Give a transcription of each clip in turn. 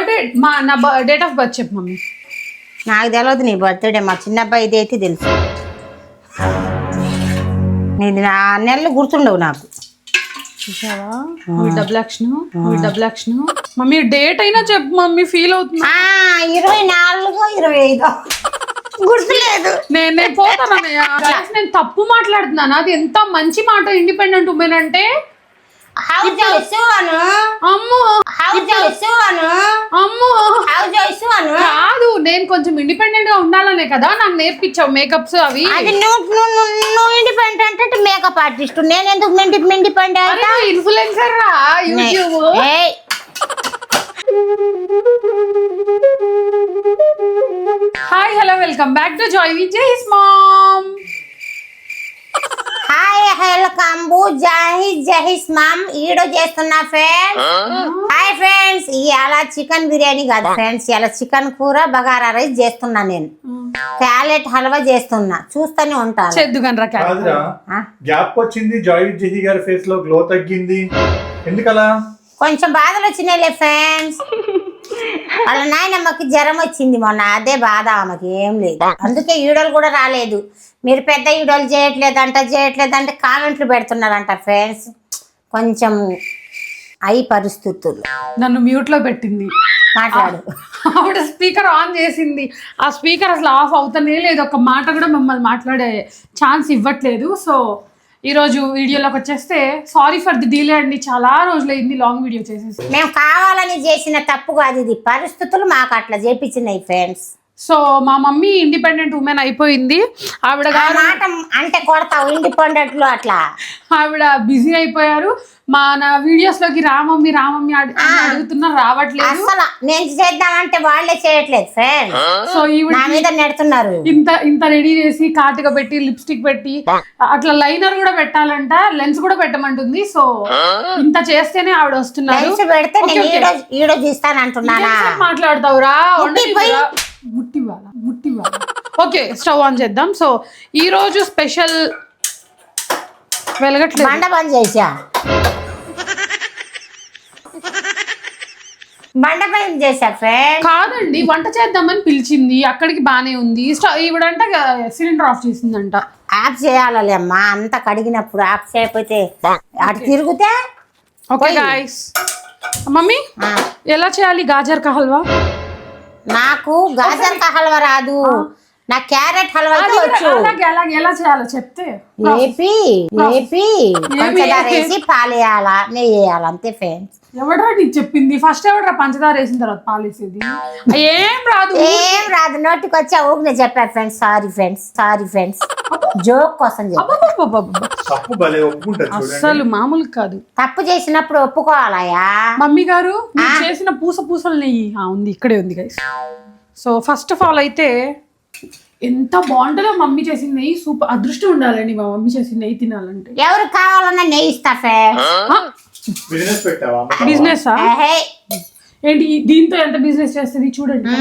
Birthday నా date of birth చెప్పు mummy. నాకు తెలియదు నీ బర్త్డే, మా చిన్న అబ్బాయి ఇది అయితే తెలుసు. నీది నా నెలలు గుర్తుండవు నాకు. చూసావా డబుల్ యాక్షన్. మమ్మీ డేట్ అయినా చెప్పు మమ్మీ, ఫీల్ అవుతున్నా. 24, 25 గుర్తులేదు. నేను పోతానన్నయ్య. నేను తప్పు మాట్లాడుతున్నాను. అది ఎంత మంచి మాట ఇండిపెండెంట్ ఉమెన్ అంటే. కాదు, నేను కొంచెం ఇండిపెండెంట్ గా ఉండాలనే కదా నాకు నేర్పించావు మేకప్స్ అవి. నువ్వు ఇండిపెండెంట్ అంటే మేకప్ ఆర్టిస్ట్, నేను ఎందుకు ఇండిపెండెంట్? ఇన్ఫ్లుయెన్సర్ రా YouTube. Hi hello welcome back to joy with Jai's mom. Hi welcome Jai's mom. ఈడో చేస్తున్నా ఫ్రెండ్స్. హాయ్ ఫ్రెండ్స్, ఇవాళ చికెన్ బిర్యానీ కాదు ఫ్రెండ్స్, ఇలా చికెన్ కూర బగారా రైస్ చేస్తున్నా. నేను క్యారెట్ హల్వా చేస్తున్నా, చూస్తూనే ఉంటాను. గ్యాప్ వచ్చింది జాయ్ విత్ జహీ గారి ఫేస్ లో గ్లో తగ్గింది, ఎందుకలా? కొంచెం బాధలు వచ్చినాయిలే ఫ్రెండ్స్. వాళ్ళ నాయనమ్మకి జ్వరం వచ్చింది మొన్న, అదే బాధ. ఆమెకి ఏం లేదు, అందుకే ఈడోలు కూడా రాలేదు. మీరు పెద్ద ఈడోలు చేయట్లేదంటే కామెంట్లు పెడుతున్నారంట ఫ్రెండ్స్. కొంచెం పరిస్థితులు నన్ను మ్యూట్ లో పెట్టింది. మాట్లాడు. ఆవిడ స్పీకర్ ఆన్ చేసింది, ఆ స్పీకర్ అసలు ఆఫ్ అవుతానే లేదు. ఒక మాట కూడా మిమ్మల్ని మాట్లాడే ఛాన్స్ ఇవ్వట్లేదు. సో ఈరోజు వీడియోలోకి వచ్చేస్తే సారీ ఫర్ ది డిలే అండి, చాలా రోజులైంది లాంగ్ వీడియో చేసేసి. మేము కావాలని చేసిన తప్పు కాదు, ఇది పరిస్థితులు మాకు అట్లా చేపించినాయి ఫ్రెండ్స్. సో మా మమ్మీ ఇండిపెండెంట్ ఉమెన్ అయిపోయింది. ఆవిడ మాట అంటే కొడతావు ఇండిపెండెంట్ లో అట్లా. ఆవిడ బిజీ అయిపోయారు. మన వీడియోస్ లోకి రామమ్మీ అడుగుతున్నారు, రావట్లేదు. అసలు నేను చేద్దామంటే వాళ్ళే చేయట్లేదు ఫ్రెండ్. సో ఈవిడ నా మీద నెడుతున్నారు. ఇంత రెడీ చేసి కాటుగా పెట్టి లిప్స్టిక్ పెట్టి అట్లా లైనర్ కూడా పెట్టాలంట, లెన్స్ కూడా పెట్టమంటుంది. సో ఇంత చేస్తేనే ఆవిడ వస్తున్నారు. పెడితే నేను ఈడో తీస్తానంటున్నానా? మాట్లాడతావురా ముట్టివాళ్ళ. ఓకే, స్టవ్ ఆన్ చేద్దాం. సో ఈ రోజు స్పెషల్ వెలగట్లేదు, బండ బంద్ చేసా. బండ బంద్ చేసా ఫ్రెండ్. కాదండి, వంట చేద్దామని పిలిచింది, అక్కడికి బానే ఉంది. ఈవిడంట సిలిండర్ ఆఫ్ చేసిందంట. ఆఫ్ చేయాలి అమ్మా, అంత కడిగినప్పుడు ఆఫ్ చేయకపోతే అటు తిరిగితే. ఓకే గైస్, మమ్మీ ఎలా చేయాలి గాజర్ కా హల్వా? నాకు గాజర్ కా హల్వా రాదు, నా క్యారెట్ హల్వా వచ్చు. ఎలా చేయాలో చెప్తే పంచదార వేసి పాలేయాలా, నెయ్యి వేయాలి, అంతే ఫ్రెండ్స్. ఎవడరా నీకు చెప్పింది? ఫస్ట్ ఎవడరా పంచదార వేసిన తర్వాత పాలేసేది? ఏం రాదు, నోటికి వచ్చా ఊరినే చెప్పారు ఫ్రెండ్స్. సారీ ఫ్రెండ్స్, జోక్ కోసం అసలు మామూలు కాదు. తప్పు చేసినప్పుడు ఒప్పుకోవాలయా. మమ్మీ గారు చేసిన పూసలు నెయ్యి ఉంది, ఇక్కడే ఉంది guys. So first of all అయితే ఎంత బాగుంటుందో మమ్మీ చేసిన నెయ్యి. సూపర్ అదృష్టం ఉండాలండి మా మమ్మీ చేసిన నెయ్యి తినాలంటే. ఎవరు కావాలన్నా నెయ్యి ఇస్తా ఫ్రెండ్స్. బిజినెస్ ఏంటి? దీంతో ఎంత బిజినెస్ చేస్తుంది చూడండి,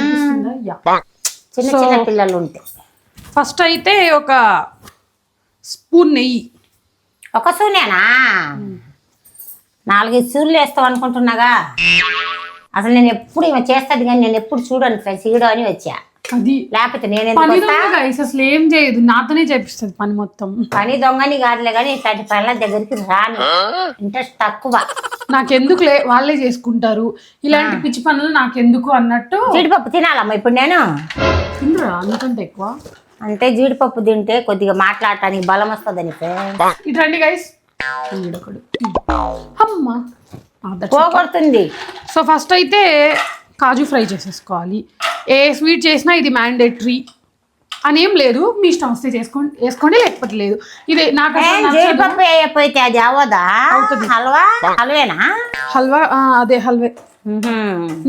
చిన్న పిల్లలు ఉంటే. ఫస్ట్ అయితే ఒక స్పూన్ నెయ్యి. ఒక స్పూనేనా? 4-5 స్పూన్లు వేస్తావు అనుకుంటున్నాగా. అసలు నేను ఎప్పుడు ఇవి చేస్తుంది కానీ నేను ఎప్పుడు చూడను ఫ్రెండ్స్, ఈడో అని వచ్చా. అది లేకపోతే నేను అసలు ఏం చేయదు, నాతోనే చేపిస్తుంది పని మొత్తం. పని దొంగని కాదులే కానీ ఇట్లాంటి పనుల దగ్గరికి రాను, ఇంట్రెస్ట్ తక్కువ. నాకెందుకు వాళ్ళే చేసుకుంటారు ఇలాంటి పిచ్చి పనులు, నాకెందుకు అన్నట్టు. జీడిపప్పు తినాలమ్మా ఇప్పుడు నేను. తినరా అంతకంటే ఎక్కువ? అంటే జీడిపప్పు తింటే కొద్దిగా మాట్లాడటానికి బలం వస్తుందని. ఇట్రండి గైస్, అమ్మా పోగొడుతుంది. సో ఫస్ట్ అయితే కాజు ఫ్రై చేసేసుకోవాలి. ఏ స్వీట్ చేసినా ఇది మ్యాండేటరీ అనేం లేదు, మీ ఇష్టం వస్తే వేసుకోండి లేకపోతే లేదు. ఇది నాకు జీడిపప్పు వేయకపోతే అది అవ్వదా? హల్వేనా? హల్వా అదే హల్వే.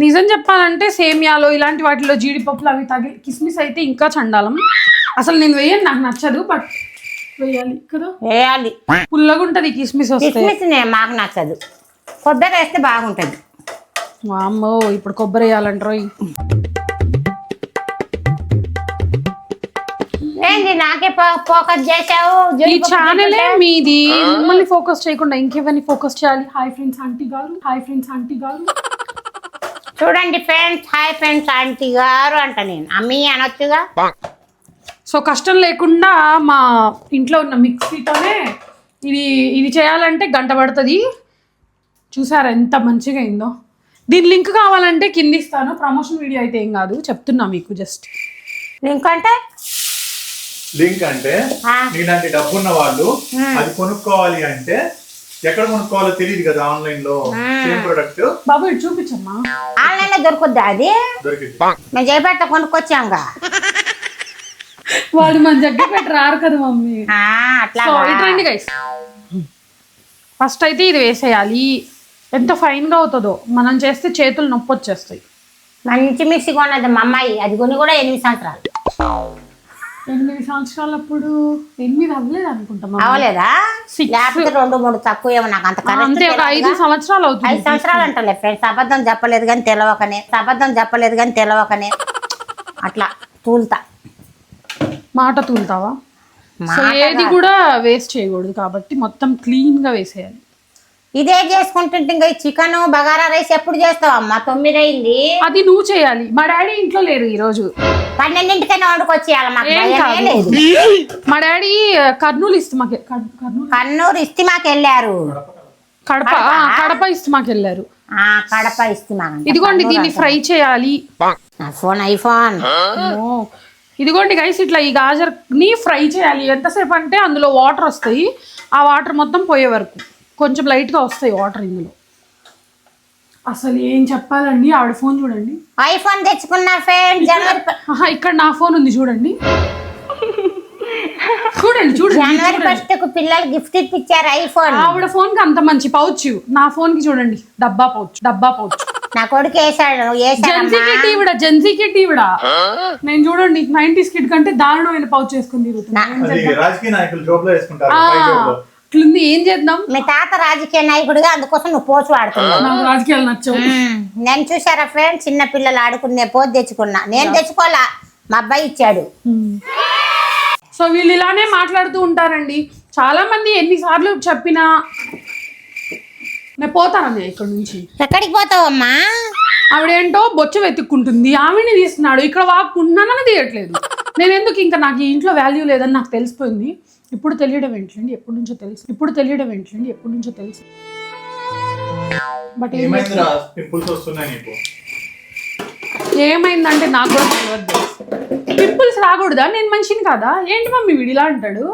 నిజం చెప్పాలంటే సేమియాలో ఇలాంటి వాటిలో జీడిపప్పులు అవి తగిలి కిస్మిస్ అయితే ఇంకా చండాలం. అసలు నేను వేయను, నాకు నచ్చదు, బట్ వేయాలి కదా. వేయాలి, పుల్లగా ఉంటది కిస్మిస్ వస్తే. మాకు నచ్చదు, కొబ్బరి వేస్తే బాగుంటది. అమ్మో ఇప్పుడు కొబ్బరి వేయాలంటారు. ఏంది నాకే ఫోకస్ చేసావు? ఈ ఛానల్ మీది, మిమ్మల్ని ఫోకస్ చేయకుండా ఇంకెవరిని ఫోకస్ చేయాలి? హాయ్ ఫ్రెండ్స్ ఆంటీ గారు. చూడండి ఫ్రెండ్స్, హాయ్ ఫ్రెండ్స్, ఆంటీ గారు అంట, నేను అమ్మీ అనొచ్చుగా. సో కష్టం లేకుండా మా ఇంట్లో ఉన్న మిక్సీతోనే ఇది చేయాలంటే గంట పడుతుంది. చూసారా ఎంత మంచిగా అయిందో. దీని లింక్ కావాలంటే కింద ఇస్తాను. ప్రమోషన్ వీడియో అయితే ఏం కాదు, చెప్తున్నా మీకు జస్ట్. లింక్ అంటే నీలాంటి డబ్బున్న వాళ్ళు అది కొనుక్కోవాలి అంటే ఎక్కడ కొనుక్కోవాలో తెలియదు కదా, ఆన్లైన్ లో సేమ్ ప్రొడక్ట్. బాబు ఇటు చూపించమ్మా. ఆన్లైన్ లో దొరుకుద్దా అది? దొరికింది. మేము జయపేట కొనుక్కొచ్చాంగా. వాళ్ళు మన దగ్గర పెట్టి రారు కదా మమ్మీ. అట్లా సో ఇట్రండి గైస్. ఫస్ట్ అయితే ఇది వేసేయాలి. ఎంత ఫైన్ గా అవుతుందో, మనం చేస్తే చేతులు నొప్పి వచ్చేస్తాయి. మంచి మిక్సీ కొన్నది మా అమ్మాయి, అది కొని కూడా 8 సంవత్సరాలు. 8 సంవత్సరాలప్పుడు 8 అవ్వలేదు అనుకుంటా. అవలేదా? లేకపోతే 2-3 తక్కువ ఏమో, నాకు అంత అంతే. ఒక 5 సంవత్సరాలు అవుతుంది. 5 సంవత్సరాలు అంటలే ఫ్రెండ్స్. అబద్ధం చెప్పలేదు కానీ తెలవకనే అట్లా తూలుతా. మాట తూలుతావా? సో ఏది కూడా వేస్ట్ చేయకూడదు కాబట్టి మొత్తం క్లీన్ గా వేసేయాలి. ఇదే చేసుకుంటుంటే ఇంకా చికెన్ బగారా రైస్ ఎప్పుడు చేస్తావమ్మా? 9 అయింది. అది నువ్వు చేయాలి. మా డాడీ ఇంట్లో లేరు ఈ రోజు. 12ంటికైనా వండుకొచ్చేయాలి. మాకు భయమే లేదు. మా డాడీ కర్నూలు కర్నూలు ఇస్తిమాకి వెళ్ళారు. కడప ఇస్తిమాకి వెళ్ళారు. కడప ఇస్తిమా. ఇదిగోండి దీన్ని ఫ్రై చేయాలి. Phone iPhone. ఇదిగోండి గైస్, ఇట్లా ఈ గాజర్ని ఫ్రై చేయాలి. ఎంతసేపు అంటే అందులో వాటర్ వస్తాయి. ఆ వాటర్ మొత్తం పోయే వరకు కొంచెం లైట్గా వస్తాయి వాటర్ ఇందులో. అసలు ఏం చెప్పాలండి, ఆవిడ ఫోన్ చూడండి. ఐఫోన్ తెచ్చుకున్నా ఫ్రెండ్. ఇక్కడ నా ఫోన్ ఉంది చూడండి. చూడండి జనవరి 1కు పిల్లలు గిఫ్ట్ ఇప్పించారు ఐఫోన్. ఆవిడ ఫోన్ కి అంత మంచి పౌచ్, నా ఫోన్ కి చూడండి డబ్బా పౌచ్. నా కొడుకు వేసాడు. జెన్సీ కిట్ ఈవిడ. నేను చూడండి 90s కిడ్ కంటే దారుణమైన పౌచ్ వేసుకుని తిరుగుతున్నా. ఏం చేద్దాం? మీ తాత రాజకీయ నాయకుడిగా, అందుకోసం నువ్వు పోచు వాడుతున్నావు. రాజకీయాలు నచ్చవు. నేను చూసారా ఫ్రెండ్, చిన్న పిల్లలు ఆడుకునే పోతు తెచ్చుకున్నా. నేను తెచ్చుకోవాలా, మా అబ్బాయి ఇచ్చాడు. సో వీళ్ళు ఇలానే మాట్లాడుతూ ఉంటారండి. చాలా మంది ఎన్నిసార్లు చెప్పినా నేను పోతానని ఇక్కడ నుంచి. ఎక్కడికి పోతావమ్మా? ఆవిడేంటో బొచ్చ వెతుక్కుంటుంది. ఆవిడని తీస్తున్నాడు, ఇక్కడ వాక్కుంటున్నానని తీయట్లేదు. నేను ఎందుకు, ఇంకా నాకు ఈ ఇంట్లో వాల్యూ లేదని నాకు తెలిసిపోయింది. ఇప్పుడు తెలియడం ఏంటండి, ఎప్పటి నుంచో తెలుసు. బట్ ఏమైందంటే నాకు కూడా తెలియదు. పింపుల్స్ రాకూడదా? నేను మనిషిని కాదా? ఏంటి మమ్మీ వీడిలా అంటాడు.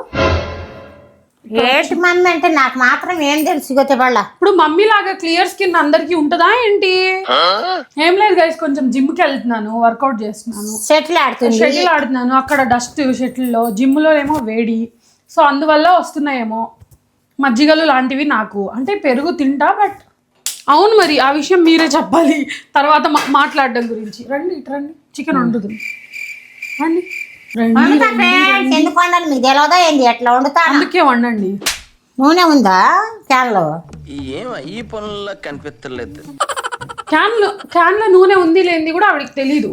ఏంటి మమ్మీ అంటే నాకు మాత్రం ఏం తెలుసు. ఇప్పుడు మమ్మీ లాగా క్లియర్ స్కిన్ అందరికి ఉంటుందా ఏంటి? ఏం లేదు గైస్, కొంచెం జిమ్ కి వెళ్తున్నాను, వర్కౌట్ చేస్తున్నాను, షటిల్ ఆడుతున్నాను. అక్కడ డస్ట్ షటిల్ లో, జిమ్ లో ఏమో వేడి. సో అందువల్ల వస్తున్నాయేమో మజ్జిగలు లాంటివి. నాకు అంటే పెరుగు తింటా, బట్ అవును మరి ఆ విషయం మీరే చెప్పాలి తర్వాత మాట్లాడడం గురించి. రండి ఇటు రండి, చికెన్ వండుతుంది. రండి ఎందుకు వండాలి మీకు తెలియదా ఏంది? ఎట్లా వండుతా? అందుకే వండండి. నూనె ఉందా క్యాన్ లో? ఈ పనుల్లో కనిపించలేదు. క్యాన్ లో నూనె ఉంది లేనిది కూడా ఆవిడకి తెలీదు.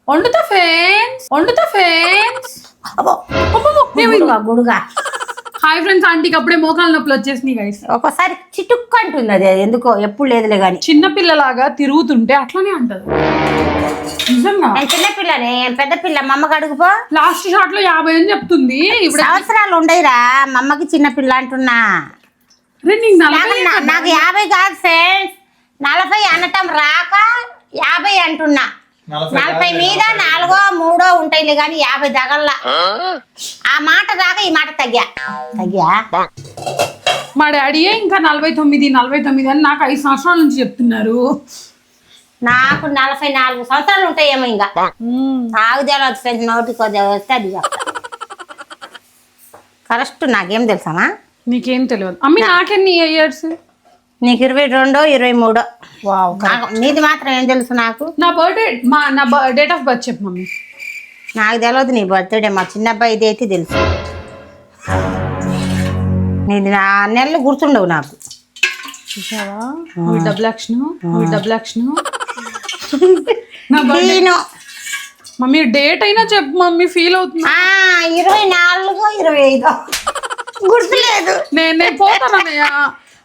వండుతా ఫ్రెండ్స్. గుడుగా. హాయ్ ఫ్రెండ్స్, ఆంటీకి అప్పుడే మోకాల నొప్పులు వచ్చేసినాయి గైస్. ఒకసారి చిటుక్కు అంటుంది, అది ఎందుకో ఎప్పుడు లేదులే గాని. చిన్న పిల్లలాగా తిరుగుతుంటే అట్లానే అంటది. నిజంగా చిన్న పిల్లనే, పెద్ద పిల్ల. మా అమ్మకి అడుగుపో. లాస్ట్ షాట్ లో 50 అని చెప్తుంది. ఇప్పుడు సంవత్సరాలు ఉండయిరా, మా అమ్మకి చిన్న పిల్ల అంటున్నా. నాకు 50 కాదు ఫ్రెండ్స్, 40 అనటం రాక 50 అంటున్నా. 40 మీద 4 3 ఉంటాయిలే గాని 50 తగల్లా. ఆ మాట రాక ఈ మాట తగ్గా. మా డాడీయే ఇంకా 49 అని నాకు 5 సంవత్సరాల నుంచి చెప్తున్నారు. నాకు 44 సంవత్సరాలు ఉంటాయేమో. ఇంకా నాకు తెలియదు ఫ్రెండ్స్, నోటికి వస్తే అది కరెక్ట్. నాకేం తెలుసామా? నీకేం తెలియదు అమ్మి. నాకెన్ని ఇయర్స్? నీకు 22 23. వావ్. నీది మాత్రం ఏం తెలుసు నాకు? నా డేట్ ఆఫ్ బర్త్ చెప్పు మమ్మీ. నాకు తెలియదు నీ బర్త్డే. మా చిన్న అబ్బాయి ఇది అయితే తెలుసు. నీది నా నెలలు గుర్తుండవు నాకు. చూసావా? Double action. మమ్మీ డేట్ అయినా చెప్పు మమ్మీ, ఫీల్ అవుతున్నా. 24 25 గుర్తులేదు. నేను పోతానన్నయ్య.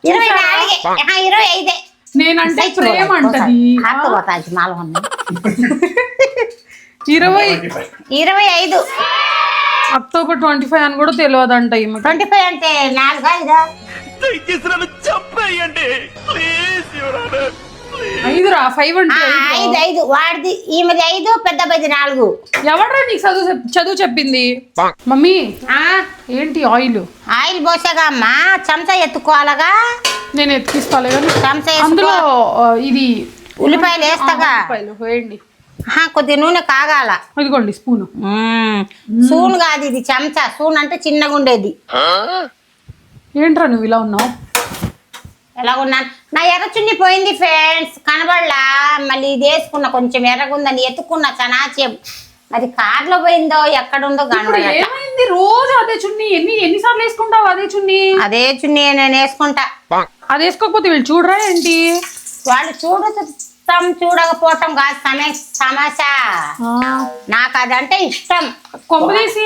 25. నేనంటే ప్రేమ అంటది. పోతాయి మాల 25 అక్టోబర్ 25 అని కూడా తెలియదంట. 25 అంటే 4 5రా 5 అంటే 5 వాడిది ఈమెది 5 పెద్ద బది 4. ఎవడ్రా నీకు చదువు చెప్పింది? మమ్మీ ఏంటి ఆయిల్ పోసాగా అమ్మా, చెంచా ఎత్తుకోవాలగా. నేను ఎత్తుకిస్తాలే కానీ చెంచా అందులో ఇది ఉల్లిపాయలు వేస్తాగా. వేయండి. కొద్దిగా నూనె కాగాల. ఇదిగోండి స్పూన్. సూన్ కాదు ఇది చెంచా. సూన్ అంటే చిన్నగా ఉండేది. ఏంట్రా నువ్వు ఇలా ఉన్నావు? ఎలా ఉన్నాను? నా ఎర్ర చున్ని పోయింది ఫ్రెండ్స్, కనబడలా. మళ్ళీ ఇది వేసుకున్నా, కొంచెం ఎర్రగుందని ఎత్తుకున్నా చనాచేం. అది కార్లో పోయిందో ఎక్కడుందో కనబడలా. ఏమైంది? రోజు అదే చున్నీ ఎన్నిసార్లు వేసుకుంటావు? అదే చున్నీ నేను వేసుకుంటా. అది వేసుకోకపోతే వీళ్ళు చూడరా ఏంటి? వాళ్ళు చూడకపోవటం కాదు సమస్య. నాకు అదంటే ఇష్టం. కొంపలేసి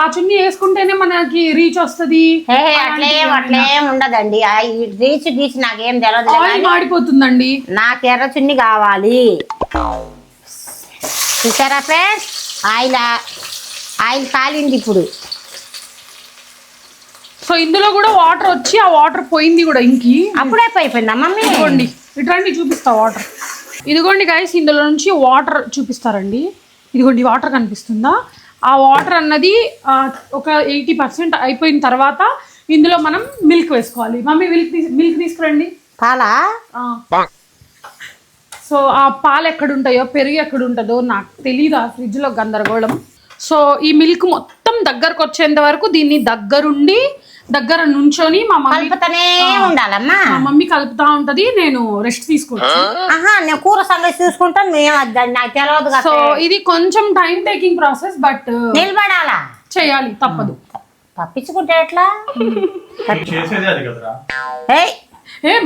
ఆ చున్నీ వేసుకుంటేనే మనకి రీచ్ వస్తుంది. అట్లేం ఉండదండి. రీచ్ నాకేం తెలియదు. మాడిపోతుందండి. నాకు ఎర్ర చున్ని కావాలి. చూసారా ఫ్రెండ్స్, ఆయిల్ కాలింది ఇప్పుడు. సో ఇందులో కూడా వాటర్ వచ్చి ఆ వాటర్ పోయింది కూడా ఇంకి. అప్పుడే అయిపోయిందా మమ్మీ? ఇదిగోండి ఇట్లాంటి చూపిస్తా వాటర్. ఇదిగోండి గైస్, ఇందులో నుంచి వాటర్ చూపిస్తారండి. ఇదిగోండి వాటర్ కనిపిస్తుందా? ఆ వాటర్ అన్నది ఒక 80% అయిపోయిన తర్వాత ఇందులో మనం మిల్క్ వేసుకోవాలి. మమ్మీ మిల్క్ తీసుకురండి. పాలా? సో ఆ పాలు ఎక్కడుంటాయో పెరుగు ఎక్కడుంటుందో నాకు తెలీదు. ఆ ఫ్రిడ్జ్లో గందరగోళం. సో ఈ మిల్క్ మొత్తం దగ్గరకు వచ్చేంత వరకు దీన్ని దగ్గర నుంచొని మా మమ్మీ కలుపుతా ఉంటది. నేను రెస్ట్ తీసుకుంటాను. నేను కూర సంగతి చూసుకుంటాను. నాకు తెలియదు. సో ఇది కొంచెం టైం టేకింగ్ ప్రాసెస్, బట్ నిలబడాలా, చేయాలి, తప్పదు. తప్పించుకుంటే ఎట్లా?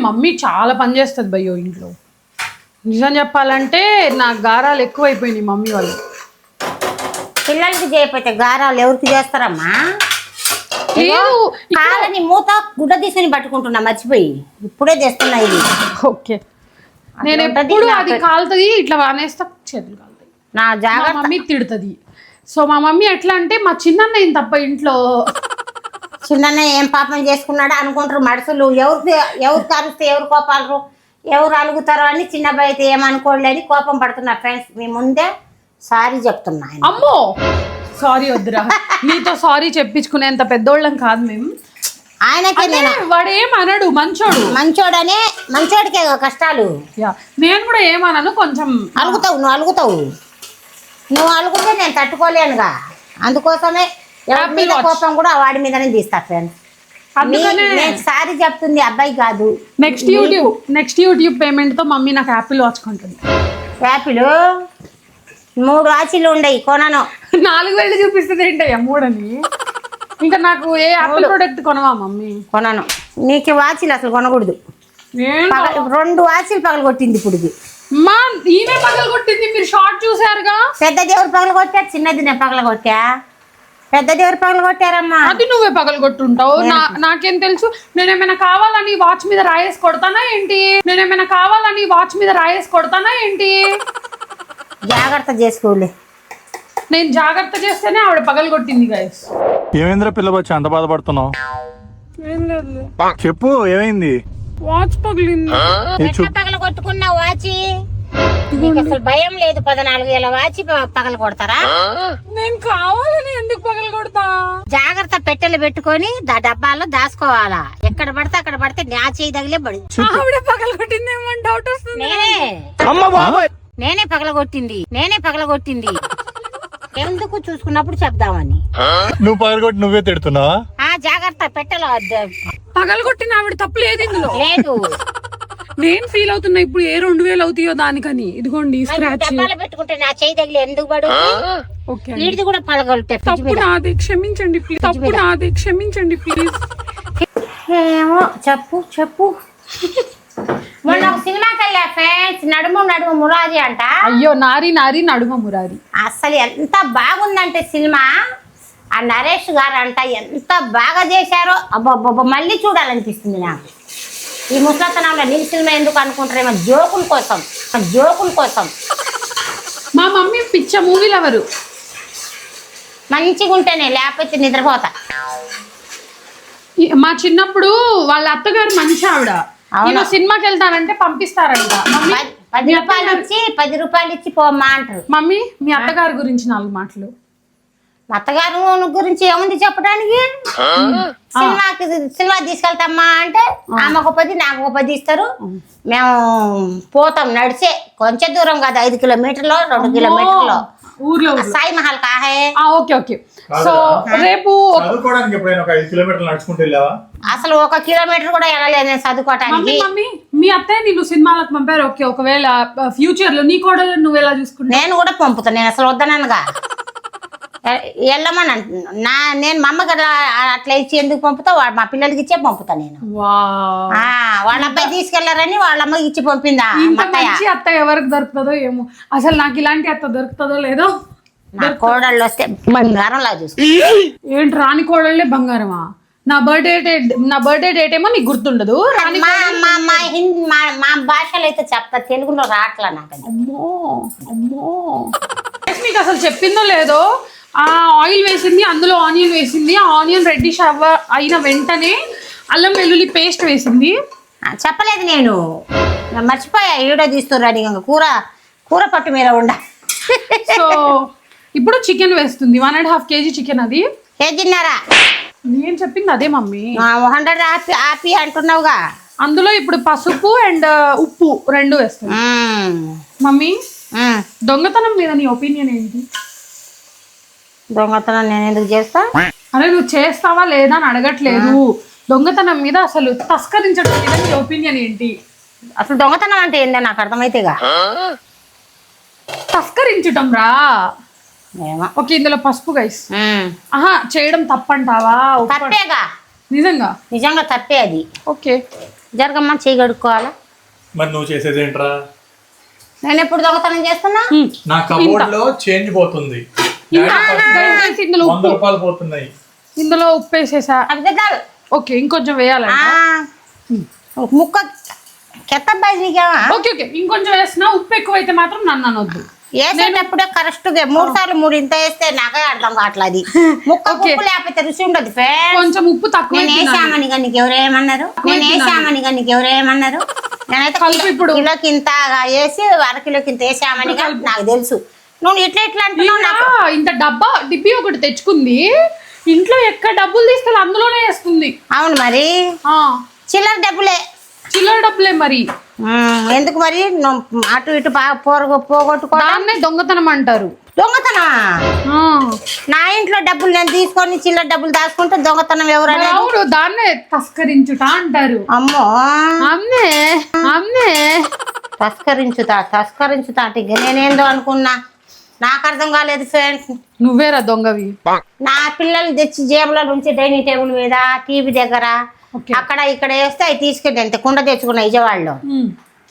మమ్మీ చాలా పని చేస్తుంది భయ్యో ఇంట్లో. నిజం చెప్పాలంటే నాకు గారాలు ఎక్కువైపోయినాయి మమ్మీ వాళ్ళు. పిల్లలకి చేయకపోతే గారాలు ఎవరికి చేస్తారమ్మా? కాలని మూత గుడ్డ తీసుకుని పట్టుకుంటున్నా, మర్చిపోయి ఇప్పుడే తెస్తున్నా ఇది. ఓకే, నేను ఎప్పుడు అది కాలుతుంది ఇట్లా వానేస్తా, చేతులు కాలుతాయి. నా జాగ్రత్త. మమ్మీ తిడుతుంది. సో మా మమ్మీ ఎట్లా అంటే, మా చిన్నన్న ఏం తప్ప ఇంట్లో. చిన్నన్న ఏం పాపం చేసుకున్నాడు అనుకుంటారు మనుషులు. ఎవరు కరిస్తే ఎవరు కోపాలరు, ఎవరు అలుగుతారో అని చిన్నబ్బాయి అయితే ఏమనుకోలేని కోపం పడుతున్నారు ఫ్రెండ్స్. మీ ముందే సారీ చెప్తున్నా. అమ్మో సారీ వద్దురా, నీతో సారీ చెప్పించుకునేంత పెద్దోళ్ళం కాదు మేము. ఆయనకే వాడేమనడు, మంచోడనే. మంచోడికే కష్టాలు. నేను కూడా ఏమన్నాను, కొంచెం నువ్వు అలుగుతే నేను తట్టుకోలేనుగా. అందుకోసమే ఎవరి మీద కోపం కూడా వాడి మీదనే తీస్తా ఫ్రెండ్స్. నేను సారీ చెప్తుంది అబ్బాయి కాదు. నెక్స్ట్ యూట్యూబ్ పేమెంట్ తో మమ్మీ నాకు యాపిల్ వాచ్ కొంటుంది. యాపిల్ 3 వాచీలు ఉండయి, కొనను. 4,000 చూపిస్తుంది ఏంటయ్యా 3 అని. ఇంకా నాకు ఏ యాపిల్ ప్రోడక్ట్ కొనవా మమ్మీ? కొనను. నీకు వాచీలు అసలు కొనకూడదు. 2 వాచీలు పగలు కొట్టింది ఇప్పుడు. ఈమె పగలు కొట్టింది, మీరు షార్ట్ చూసారుగా. పెద్ద దేవుడు పగలు కొట్టారు, చిన్నది నేను పగల కొట్టా. పెద్ద దేవుడు పగలు కొట్టారమ్మా. అది నువ్వే పగలు కొట్టుంటావు, నాకేం తెలుసు. నేనేమైనా కావాలని వాచ్ మీద రాయేసి కొడతానా ఏంటి? జాగ్రత్త చేసుకోలే. నేను జాగ్రత్త చేస్తేనే ఆవిడ పగలు కొట్టింది గైస్. ఏమైందిరా పిల్లబచ్చి అంత బాధపడుతున్నావు? ఏం లేదు, చెప్పు ఏమైంది? వాచ్ పగిలింది. పగల కొట్టుకున్నా వాచి? అసలు భయం లేదు. 14,000 వాచి పగల కొడతారా? నేను కావాలని ఎందుకు పగల కొడతా? జాగ్రత్త పెట్టెలు పెట్టుకొని డబ్బాల్లో దాచుకోవాలా. ఎక్కడ పడితే అక్కడ పడితే నా చేయి తగిలే పడి. ఆవిడ పగల కొట్టిందేమో డౌట్ వస్తుంది. నేనే పగలగొట్టింది. ఎందుకు చూసుకున్నప్పుడు చెప్దామని. నువ్వు పగలగొట్టి నువ్వే తిడుతున్నావా? జాగ్రత్త పెట్టెలో పగలగొట్టిన ఆవిడ తప్పలేదు ఇందులో. లేదు, నేను ఫీల్ అవుతున్నా ఇప్పుడు. ఏ 2,000 అవుతాయో దానికని. ఇదిగోండి స్క్రాచ్. డబ్బాలు పెట్టుకుంటే నా చేయి తగిలి ఎందుకు పడు? వీడిది కూడా పగలగొట్టే. తప్పు నాది, క్షమించండి ప్లీజ్. ఏమో చెప్పు. మొన్న ఒక సినిమాకి వెళ్ళా ఫ్రెండ్స్, నడుము మురారి అంట. అయ్యో, నారి నడుమ మురారి. అసలు ఎంత బాగుందంటే సినిమా. ఆ నరేష్ గారు అంట ఎంత బాగా చేశారో. అబ్బబ్బబ్బ, మళ్ళీ చూడాలనిపిస్తుంది నాకు. ఈ ముసలతనంలో నీ సినిమా ఎందుకు అనుకుంటారేమో జోకుల కోసం మా మమ్మీ పిచ్చ మూవీ లవరు. మంచిగా ఉంటేనే, లేకపోతే నిద్రపోతా. మా చిన్నప్పుడు వాళ్ళ అత్తగారు మంచి ఆవిడ. అవునా? సినిమాకి వెళ్తానంటే పంపిస్తారంట. మమ్మీ 10 రూపాయలు ఇచ్చి పోమ్మా అంటారు. మమ్మీ మీ అత్తగారి గురించి 4 మాటలు. మా అత్తగారు గురించి ఏముంది చెప్పడానికి? సినిమా తీసుకెళ్తామ్మా అంటే ఆమె ఒక 10 నాకు ఒక 10 ఇస్తారు. మేము పోతాం నడిచే, కొంచెం దూరం కాదు, 5 కిలోమీటర్లు 2 కిలోమీటర్లు ఊర్లో సాయి మహల్ కాహే. Okay okay. సో రేపు చదువుకోవడానికి ఎప్పుడైనా ఒక 5 కిలోమీటర్లు నడుచుకుంటూ వెళ్ళావా? అసలు 1 కిలోమీటర్ కూడా వెళ్ళలేదు నేను చదువుకోవటానికి. మమ్మీ మీ అత్తయ్య నిన్ను సినిమాలకు పంపారు. ఓకే, ఒకవేళ ఫ్యూచర్ లో నీ కోడలు నువ్వు ఎలా చూసుకుంటా? నేను కూడా పంపుతాను, నేను అసలు వద్దనగా వెళ్ళమని నేను మా అమ్మకి అట్లా ఇచ్చి ఎందుకు పంపుతా, మా పిల్లలకి ఇచ్చే పంపుతా నేను. వాళ్ళ అబ్బాయి తీసుకెళ్లారని వాళ్ళ అమ్మకి ఇచ్చి పంపిందా. మంచి అత్త ఎవరికి దొరుకుతుందో ఏమో, అసలు నాకు ఇలాంటి అత్త దొరుకుతుందో లేదో. నా కోడళ్ళు వస్తే బంగారం లా చూస్తా. ఏంటి రాని కోడళ్ళే బంగారమా? నా బర్త్డే డేట్ ఏమో నీకు గుర్తుండదు. మా భాషలో అయితే చెప్తా, తెలుగులో రాట్లా నాకు. అమ్మో అమ్మో, మీకు అసలు చెప్పిందో లేదో, ఆ ఆయిల్ వేసింది, అందులో ఆనియన్ వేసింది, ఆ ఆనియన్ రెడ్డిష్ అయిన వెంటనే అల్లం వెల్లుల్లి పేస్ట్ వేసింది. చెప్పలేదు నేను మర్చిపోయా. ఈడో తీస్తుర్రాని కూర పట్టు మీద ఉండ. సో ఇప్పుడు చికెన్ వేస్తుంది. 1.5 kg చికెన్. అది కేజీన్నరా? నేను చెప్పింది అదే మమ్మీ. 100 ఆపి అంటున్నావుగా. అందులో ఇప్పుడు పసుపు అండ్ ఉప్పు 2 వేస్తుంది. మమ్మీ దొంగతనం మీద నీ ఒపీనియన్ ఏంటి? దొంగతనం నేను ఎందుకు చేస్తా? అరే నువ్వు చేస్తావా లేదా అని అడగట్లేదు. దొంగతనం మీద అసలు తస్కరించడం మీద నీ ఒపీనియన్ ఏంటి? అసలు దొంగతనం అంటే ఏందో నాకు అర్థమైతేగా. తస్కరించటం రా. ఓకే, ఇందులో పసుపు గైస్. చేయడం తప్పంటావా? తప్పేగా, నిజంగా తప్పే అది. ఓకే జరగమ్మా, చేయి కడుక్కోవాలా. మరి నువ్వు చేసేది ఏంట్రా? నేను ఎప్పుడు దొంగతనం చేస్తున్నా? నా కబోర్డ్ లో చేంజ్ పోతుంది, ఇందులో 100 రూపాయలు పోతున్నాయి. ఇందులో ఉప్పు వేసేసా. ఓకే, ఇంకొంచెం వేయాలి. ముక్క కెత్తబ్బాయి నీకేమా? ఓకే ఓకే, ఇంకొంచెం వేస్తున్నా. ఉప్పు ఎక్కువైతే మాత్రం నన్ను అనొద్దు. వేసేటప్పుడే కరెక్ట్ గా 3 సార్లు 3 ఇంత వేస్తే నాకే అర్థం కావట్లేదు. ముక్క ఉప్పు లేకపోతే రుచి ఉండదు. కొంచెం ఉప్పు తక్కువ. నేను వేసామని కానీ ఎవరేమన్నారు? నేనైతే ఇప్పుడు కిలోకి ఇంత వేసి 1/2 కిలోకి ఇంత వేసామని నాకు తెలుసు. నువ్వు ఇట్లా అంటున్నావు. ఇంత డిబ్బి ఒకటి తెచ్చుకుంది. ఇంట్లో ఎక్కడ డబ్బులు తీసుకెళ్ళి అందులోనే వేస్తుంది. అవును మరి, చిల్లర డబ్బులే మరి. ఎందుకు మరి అటు ఇటు పోగొట్టుకోవడాన్ని దొంగతనం అంటారు. దొంగతనం? నా ఇంట్లో డబ్బులు నేను తీసుకొని చిల్లర డబ్బులు దాచుకుంటే దొంగతనం ఎవరైనా? అవును, దాన్నే తస్కరించుట అంటారు. అమ్మో, అమ్మే తస్కరించుతా అంటే నేనేందో అనుకున్నా, నాకు అర్థం కాలేదు ఫ్రెండ్స్. నువ్వేరా దొంగవి. నా పిల్లలు తెచ్చి జేబులో నుంచి డైనింగ్ టేబుల్ మీద, టీవీ దగ్గర, అక్కడ ఇక్కడ వేస్తే అవి తీసుకెళ్ళి ఎంత కుండ తెచ్చుకున్నా విజయవాడలో,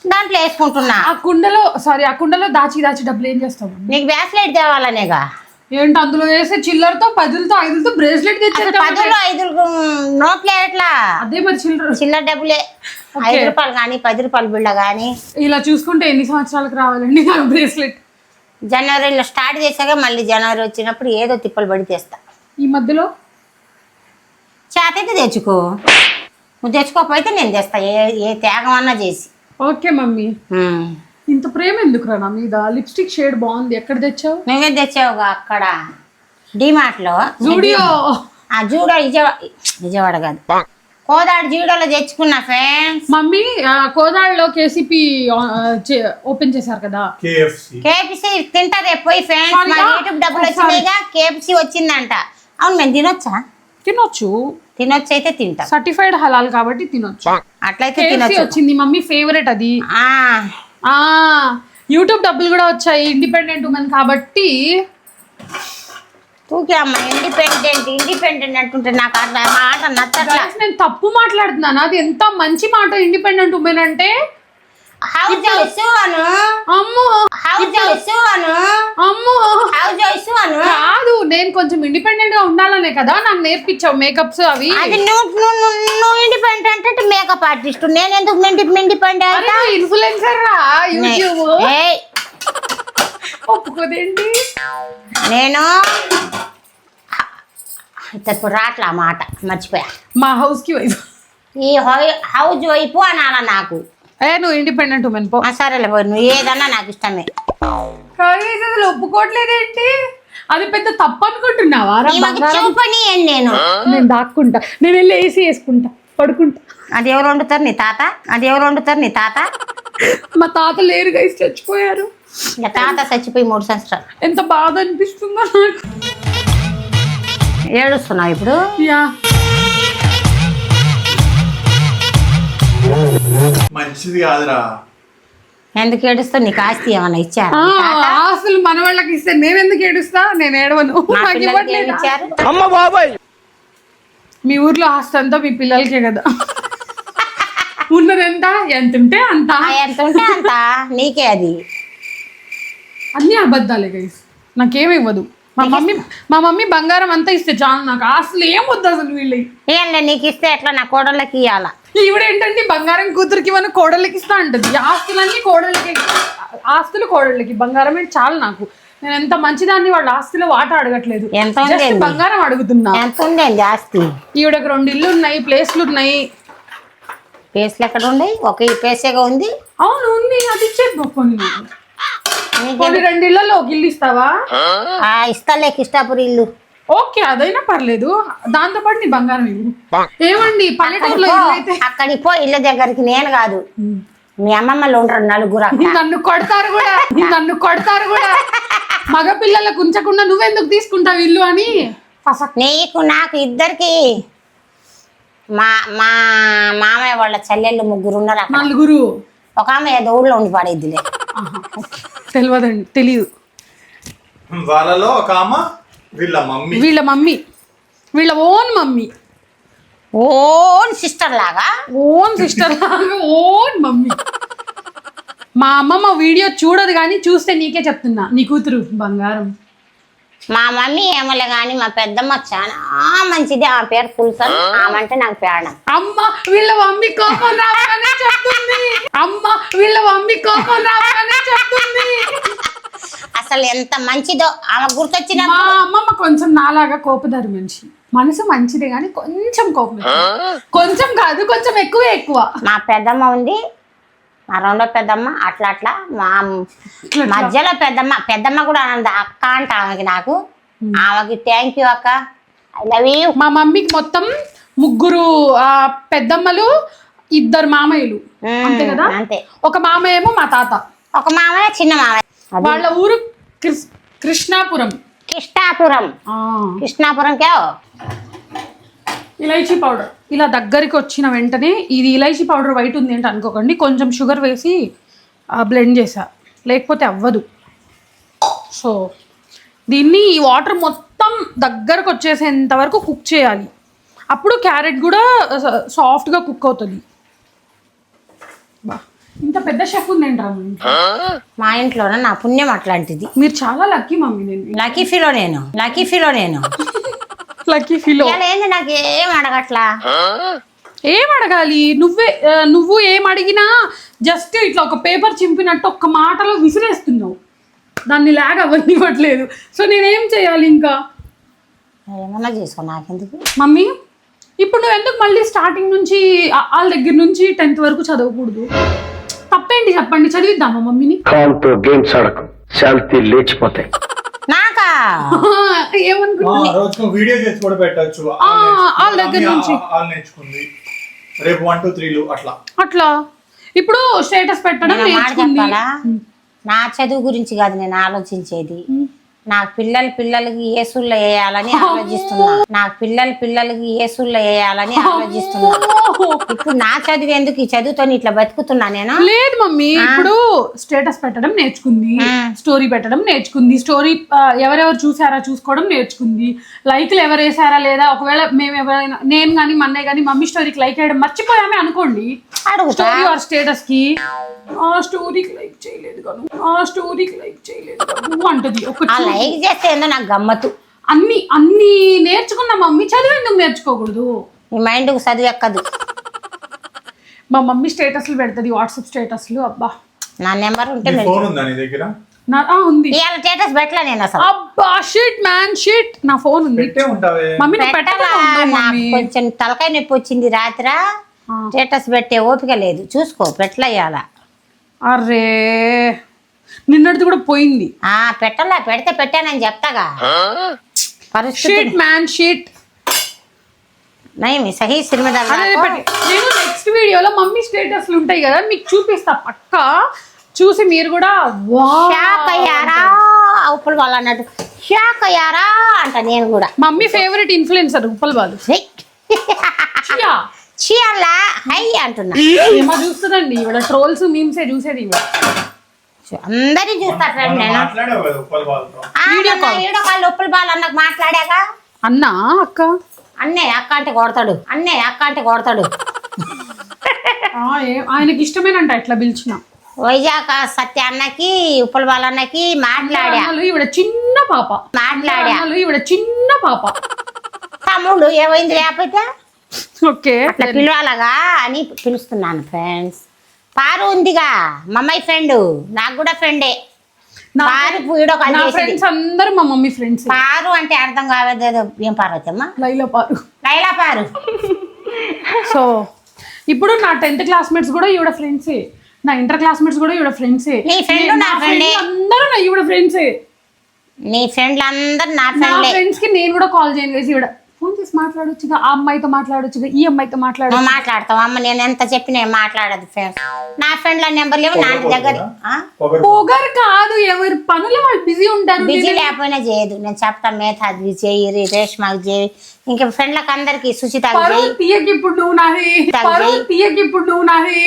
దాంట్లో వేసుకుంటున్నా. ఆ కుండలో దాచి డబ్బులు ఏం చేస్తావు? నీకు బ్రాస్లెట్ తేవాలనేగా. ఏంటి అందులో వేసే చిల్లరతో 10తో 5తో బ్రేస్లెట్ తెచ్చి 10 5 నోట్లే ఎట్లా? అదే మరి చిల్లర డబ్బులే. 5 రూపాయలు కానీ 10 రూపాయల బిళ్ళ కానీ. ఇలా చూసుకుంటే ఎన్ని సంవత్సరాలకు రావాలండి బ్రేస్లెట్? జనవరిలో స్టార్ట్ చేశాక మళ్ళీ జనవరి వచ్చినప్పుడు ఏదో తిప్పలు పడి తెస్తా. ఈ మధ్యలో చేతైతే తెచ్చుకో, నువ్వు తెచ్చుకోకపోతే నేను తెస్తా, ఏ త్యాగమన్నా చేసి. Okay mummy. ఇంత ప్రేమ ఎందుకురా నా మీద? లిప్స్టిక్ షేడ్ బాగుంది. ఎక్కడ తెచ్చావు? నువ్వే తెచ్చావుగా అక్కడ డిమార్ట్ లో. జూడియో. జూడో విజయవాడ కాదు, కోదాడు జూడోలో తెచ్చుకున్నా ఫ్రెండ్స్. మమ్మీ కోదాడులో కేసీపీ ఓపెన్ చేశారు కదా. కేఎఫ్సి తింటారే పోయి ఫ్రెండ్స్. మా యూట్యూబ్ డబ్బులు వచ్చినాయిగా, కేఎఫ్సి వచ్చిందంట. అవును, మేము తినొచ్చా? తినొచ్చు అయితే తింటా. సర్టిఫైడ్ హలాల్ కాబట్టి తినొచ్చు. అట్లయితే తినొచ్చు. వచ్చింది మమ్మీ ఫేవరెట్ అది. యూట్యూబ్ డబ్బులు కూడా వచ్చాయి, ఇండిపెండెంట్ ఉమెన్ కాబట్టి. తూకే అమ్మ, ఇండిపెండెంట్ అంటుంటే నాకు అట్లా మాట నచ్చట్లా. నేను తప్పు మాట్లాడుతున్నాను. అది ఎంత మంచి మాట, ఇండిపెండెంట్ ఉమెన్ అంటే. కాదు, నేను కొంచెం ఇండిపెండెంట్ గా ఉండాలనే కదా నాకు నేర్పించావు మేకప్స్ అవి. అది నువ్వు ఇండిపెండెంట్ అంటే మేకప్ ఆర్టిస్ట్, నేను ఎందుకు ఇండిపెండెంట్? ఇన్ఫ్లుయెన్సర్ రా యూట్యూబ్. ఒప్పుకోదేంటి? నేను ఇప్పుడు రాట్లా మాట మర్చిపోయా. మా హౌస్ కి వైఫ్. ఈ హౌస్ వైపు అనాలా నాకు. నువ్వు ఇండిపెండెంట్ ఉమెన్ పో. సరేలే పోయి, నువ్వు ఏదన్నా నాకు ఇష్టమే. కానీ అసలు ఒప్పుకోవట్లేదేంటి? అది పెద్ద తప్పు అనుకుంటున్నావా? చూపని నేను దాక్కుంటా, నేను వెళ్ళి ఏసీ వేసుకుంటా, పడుకుంటా. అది ఎవరు వండుతారు నీ తాత? మా తాత లేరు గైస్, చచ్చిపోయారు. తాత చచ్చిపోయి 3 సంవత్సరాలు. ఎంత బాధ అనిపిస్తుందో నాకు. ఏడుస్తున్నావు ఇప్పుడు? యా, మంచిది కాదురా. ఎందుకు ఏడుస్తావు? నీకు ఆస్తి ఏమన్నా ఇచ్చారు? అసలు మన వాళ్ళకి ఇస్తే నేను ఎందుకు ఏడుస్తా? నేను ఏడవను. నాకు ఇవ్వట్లేదు. ఇచ్చారు అమ్మ బాబాయ్. మీ ఊర్లో ఆస్తి అంతా మీ పిల్లలకే కదా. ఉన్నదంతా ఎంత ఉంటే అంత. ఎంత ఉంటే అంత నీకే. అది అన్ని అబద్ధాలే గైస్, నాకేమి ఇవ్వదు. మా మమ్మీ బంగారం అంతా ఇస్తే చాలు నాకు. ఆస్తులు ఏం వద్దు అసలు. వీళ్ళు ఏం లేదు, నీకు ఇస్తే ఎట్లా నా కోడళ్ళకి ఇవ్వాలా? ఈవిడ ఏంటంటే బంగారం కూతురికి ఇవ్వను కోడళ్ళకి ఇస్తా అంటది. ఆస్తులన్నీ కోడళ్ళకి, ఆస్తులు కోడళ్ళకి, బంగారం ఏంటి చాలు నాకు. నేను ఎంత మంచిదాన్ని వాళ్ళ ఆస్తిలో వాట అడగట్లేదు, ఎంత బంగారం అడుగుతున్నా. ఎంత ఉండేది ఆస్తి? ఈవిడకి 2 ఇల్లు ఉన్నాయి, ప్లేస్లు ఉన్నాయి. ప్లేస్లు ఎక్కడ ఉన్నాయి? ఒక ఈ ప్లేసేగా ఉంది. అవును ఉంది, అది ఇచ్చేది కొన్ని 2 ఇళ్లలో ఒక ఇల్లు ఇస్తావా? ఇస్తాలే, కిష్టాపురి ఇల్లు. ఓకే, అదైనా పర్లేదు. దాంతో పాటు నీ బంగారం ఇల్లు. ఏమండి పల్లెటూరులో అయితే అక్కడికి పో, ఇళ్ళ దగ్గరికి. నేను కాదు, మీ అమ్మమ్మలు ఉండరు 4. నన్ను కొడతారు కూడా. మగ పిల్లలకు ఉంచకుండా నువ్వెందుకు తీసుకుంటావు ఇల్లు అని. నీకు నాకు ఇద్దరికి. మా మామయ్య వాళ్ళ చెల్లెళ్ళు 3 ఉన్నారు. 4. ఒక ఆమె ఏదో ఊళ్ళో ఉండి పడేద్దిలే. తెలియదండి, తెలీదు. వాళ్ళలో ఒక ఆమె వీళ్ళ మమ్మీ, వీళ్ళ ఓన్ మమ్మీ, ఓన్ సిస్టర్ లాగా. Own mummy. మా అమ్మమ్మ వీడియో చూడదు కానీ చూస్తే నీకే చెప్తున్నా, నీ కూతురు బంగారం. మా మమ్మీ ఏమలే కానీ మా పెద్దమ్మ చాలా మంచిది. ఆ పేరు పుల్సన్. ఆమంటే నాకు ప్రాణం. అమ్మ వీళ్ళ మమ్మీ కోపం రావాలని చెప్తుంది. అసలు ఎంత మంచిదో ఆమె గుర్తొచ్చిన. మా అమ్మమ్మ కొంచెం నాలాగా కోపదారి మనిషి. మనసు మంచిదే కానీ కొంచెం కోపం, కొంచెం కాదు కొంచెం ఎక్కువ. మా పెద్దమ్మ ఉంది, మా 2వ పెద్దమ్మ అట్లా. మా మధ్యలో పెద్దమ్మ కూడా అనంద అక్క అంట ఆమెకి. ఆమెకి థ్యాంక్ యూ అక్క, ఐ లవ్ యూ. మా మమ్మీకి మొత్తం 3 పెద్దమ్మలు, 2 మామయ్యలు, అంతే కదా. అంతే. ఒక మామయ్య ఏమో మా తాత, ఒక మామయ్య చిన్న మామయ్య. వాళ్ళ ఊరు కృష్ణాపురం. కృష్ణాపురంకే ఇలైచీ పౌడర్. ఇలా దగ్గరికి వచ్చిన వెంటనే ఇది ఇలైచీ పౌడర్ వైట్ ఉంది అంటే అనుకోకండి, కొంచెం షుగర్ వేసి బ్లెండ్ చేసా, లేకపోతే అవ్వదు. సో దీన్ని ఈ వాటర్ మొత్తం దగ్గరకు వచ్చేసేంత వరకు కుక్ చేయాలి. అప్పుడు క్యారెట్ కూడా సాఫ్ట్గా కుక్ అవుతుంది. ఇంత పెద్ద షెఫ్ ఉందేంట్రా మా ఇంట్లోనే. నా పుణ్యం అట్లాంటిది. మీరు చాలా లక్కీ మమ్మీ. నేను లక్కీ ఫీలో నేను. లక్కీ ఫీల్ ఏంది నాకు ఏం అడగట్లా. ఏం అడగాలి? నువ్వు ఏం అడిగినా జస్ట్ ఇట్లా ఒక పేపర్ చింపినట్టు ఒక్క మాటలో విసిరేస్తున్నావు. దాన్ని లాగ్ అవ్వనివ్వట్లేదు. సో నేనేం చేయాలి ఇంకా? ఏమన్నా చేసుకో, నాకెందుకు. మమ్మీ ఇప్పుడు నువ్వు ఎందుకు మళ్ళీ స్టార్టింగ్ నుంచి వాళ్ళ దగ్గర నుంచి 10th వరకు చదవకూడదు? తప్పేంటి చెప్పండి, చదివిద్దామా మమ్మీని? లేచిపోతాయి. నాకా ఏమనుకుంటున్నా వీడియో చేసి కూడా పెట్టచ్చు. వాళ్ళ దగ్గర నుంచి నేర్చుకుంది. రేపు 1 2 3 అట్లా. ఇప్పుడు స్టేటస్ పెట్టడం నేర్చుకుంది. నా చదువు గురించి కాదు నేను ఆలోచించేది. నాకు పిల్లలకి ఏసుల్లో వేయాలని ఆలోచిస్తున్నా. ఇప్పుడు నా చదువు ఎందుకు? ఈ చదువుతో ఇట్లా బతుకుతున్నా నేను. లేదు మమ్మీ, ఇప్పుడు స్టేటస్ పెట్టడం నేర్చుకుంది, స్టోరీ పెట్టడం నేర్చుకుంది, స్టోరీ ఎవరెవరు చూసారా చూసుకోవడం నేర్చుకుంది, లైక్లు ఎవరు వేసారా లేదా, ఒకవేళ మేము ఎవరైనా నేను కానీ మన్నయ్య కానీ మమ్మీ స్టోరీకి లైక్ వేయడం మర్చిపోయామే అనుకోండి, స్టోరీ ఆర్ స్టేటస్ కి స్టోరీకి లైక్ చేయలేదు అంటది. లైక్ చేస్తే ఏందో నాకు గమ్మత్తు. అన్ని నేర్చుకున్న మమ్మీ చదువు ఎందుకు నేర్చుకోకూడదు? నీ మైండ్కు చదువు ఎక్కదు. మా మమ్మీ స్టేటస్లు పెడుతుంది, వాట్సాప్ స్టేటస్లు. అబ్బా నా నెంబర్ ఉంటే నీ ఫోన్ ఉందా నీ దగ్గర? ఉంది. ఇవాళ స్టేటస్ పెట్టలే నేను అసలు. అబ్బా షిట్ మ్యాన్ షిట్, నా ఫోన్ ఉంది. పెట్టే ఉంటావే. మమ్మీ నువ్వు పెట్టవా? పెట్టవా? నాకు మమ్మీ కొంచెం తలకాయ నొప్పి వచ్చింది రాత్రి, స్టేటస్ పెట్టే ఓపిక లేదు. చూసుకో పెట్టలే ఇవాళ. అరే నిన్నటిది కూడా పోయింది. పెట్టలా, పెడితే పెట్టానని చెప్తాగా. పరిస్థితి షిట్ మ్యాన్ షిట్. నయమి సహీ సినిమా నేను నెక్స్ట్ వీడియోలో మమ్మీ స్టేటస్లు ఉంటాయి కదా మీకు చూపిస్తా పక్క, చూసి మీరు కూడా షాక్ అయ్యారా ఉప్పుల బాలు అన్నట్టు షాక్ అయ్యారా అంట. నేను కూడా mummy favourite influencer Uppal Balu. చీయల్లా హై అంటున్నా. ఏమో చూస్తుందండి ఇవాళ ట్రోల్స్ మీమ్సే చూసేది ఇవాళ. అందరినీ చూస్తారు ఫ్రెండ్. నేను మాట్లాడావు కదా ఉప్పల్ వాళ్ళతో. వీడియో కాల్ ఉప్పుల బాలు అన్నకు మాట్లాడాక అన్నా అక్క అన్నయ్య అక్క అంటే కొడతాడు, అన్నయ్య అక్క అంటే కొడతాడు. ఆయనకి ఇష్టమేనంట ఎట్లా పిలిచిన. వైజాగ్ సత్య అన్నకి ఉప్పల బాలు అన్నకి మాట్లాడా. ఇవిడ చిన్న పాప మాట్లాడా. ఇవిడ చిన్న పాప. తమ్ముడు ఏమైంది లేకపోతే ఓకే అట్లా పిలవాలగా అని పిలుస్తున్నాను ఫ్రెండ్స్. పారు ఉందిగా మా అమ్మాయి ఫ్రెండ్, నాకు కూడా ఫ్రెండే. పారు వీడియో కాల్ చేసింది. ఫ్రెండ్స్ అందరూ మా మమ్మీ ఫ్రెండ్స్. పారు అంటే అర్థం కావేది. ఏం పార్వతమ్మ? లైలా పారు. లైలా పారు. సో ఇప్పుడు నా 10th క్లాస్మేట్స్ కూడా ఈవిడ ఫ్రెండ్సే, నా ఇంటర్ క్లాస్మేట్స్ కూడా ఈవిడ ఫ్రెండ్సే. నీ ఫ్రెండ్ నా ఫ్రెండే. అందరూ నా ఈవిడ ఫ్రెండ్సే. నీ ఫ్రెండ్లు అందరు నా నా ఫ్రెండ్లే. ఫ్రెండ్స్ కి నేను కూడా కాల్ చేయను వేసి ఈవిడ ఫోన్ చేసి మాట్లాడొచ్చుగా, ఆ అమ్మాయితో మాట్లాడొచ్చుగా, ఈ అమ్మాయితో మాట్లాడొచ్చు. నువ్వు మాట్లాడతావు అమ్మ, నేను ఎంత చెప్పినా మాట్లాడదు ఫ్రెండ్స్. నా ఫ్రెండ్ల నెంబర్ లేవు నా దగ్గర. పొగరు కాదు, ఎవరి పనులు వాళ్ళు బిజీ ఉంటారు. బిజీ లేకపోయినా చేయదు. నేను చెప్తాను మేధాది చేయి, రేష్మాకి చేయి, ఇంకా ఫ్రెండ్లకు అందరికి సుచితకి చేయి. తీయకి ఇప్పుడు నువ్వు నాది, తీయకి ఇప్పుడు నువ్వు నాది.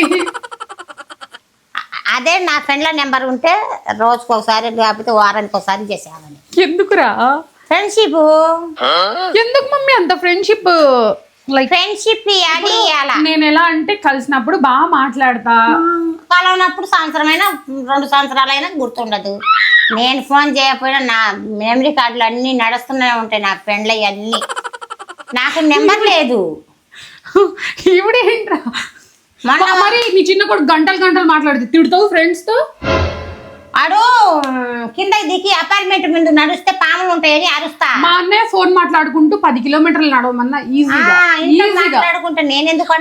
అదే నా ఫ్రెండ్ల నెంబర్ ఉంటే రోజుకి ఒకసారి లేకపోతే వారానికి ఒకసారి చేసేవాళ్ళని. ఎందుకురా ఫ్రెండ్షిప్? ఎందుకు మమ్మీ అంత ఫ్రెండ్షిప్? లైక్ ఫ్రెండ్షిప్ అది అలా. నేను ఎలా అంటే కలిసినప్పుడు బాగా మాట్లాడతా, కలవనప్పుడు సంవత్సరమైనా 2 సంవత్సరాలైనా గుర్తుండదు. నేను ఫోన్ చేయకపోయినా నా మెమరీ కార్డులు అన్నీ నడుస్తూనే ఉంటాయి నా ఫ్రెండ్లు అన్నీ. నాకు నెంబర్ లేదు. ఈవిడేంట్రా మరి నీ చిన్న కొడుకు గంటలు మాట్లాడితే తిడుతావు ఫ్రెండ్స్ తో? ఆడు కింద దిగి అపార్ట్మెంట్ ముందు నడుస్తే పాములు ఉంటాయని అరుస్తా. మా అన్నయ్య ఫోన్ మాట్లాడుకుంటూ 10 కిలోమీటర్లు నడవమన్నా ఈజీగా మాట్లాడుకుంటా. నేను ఎందుకు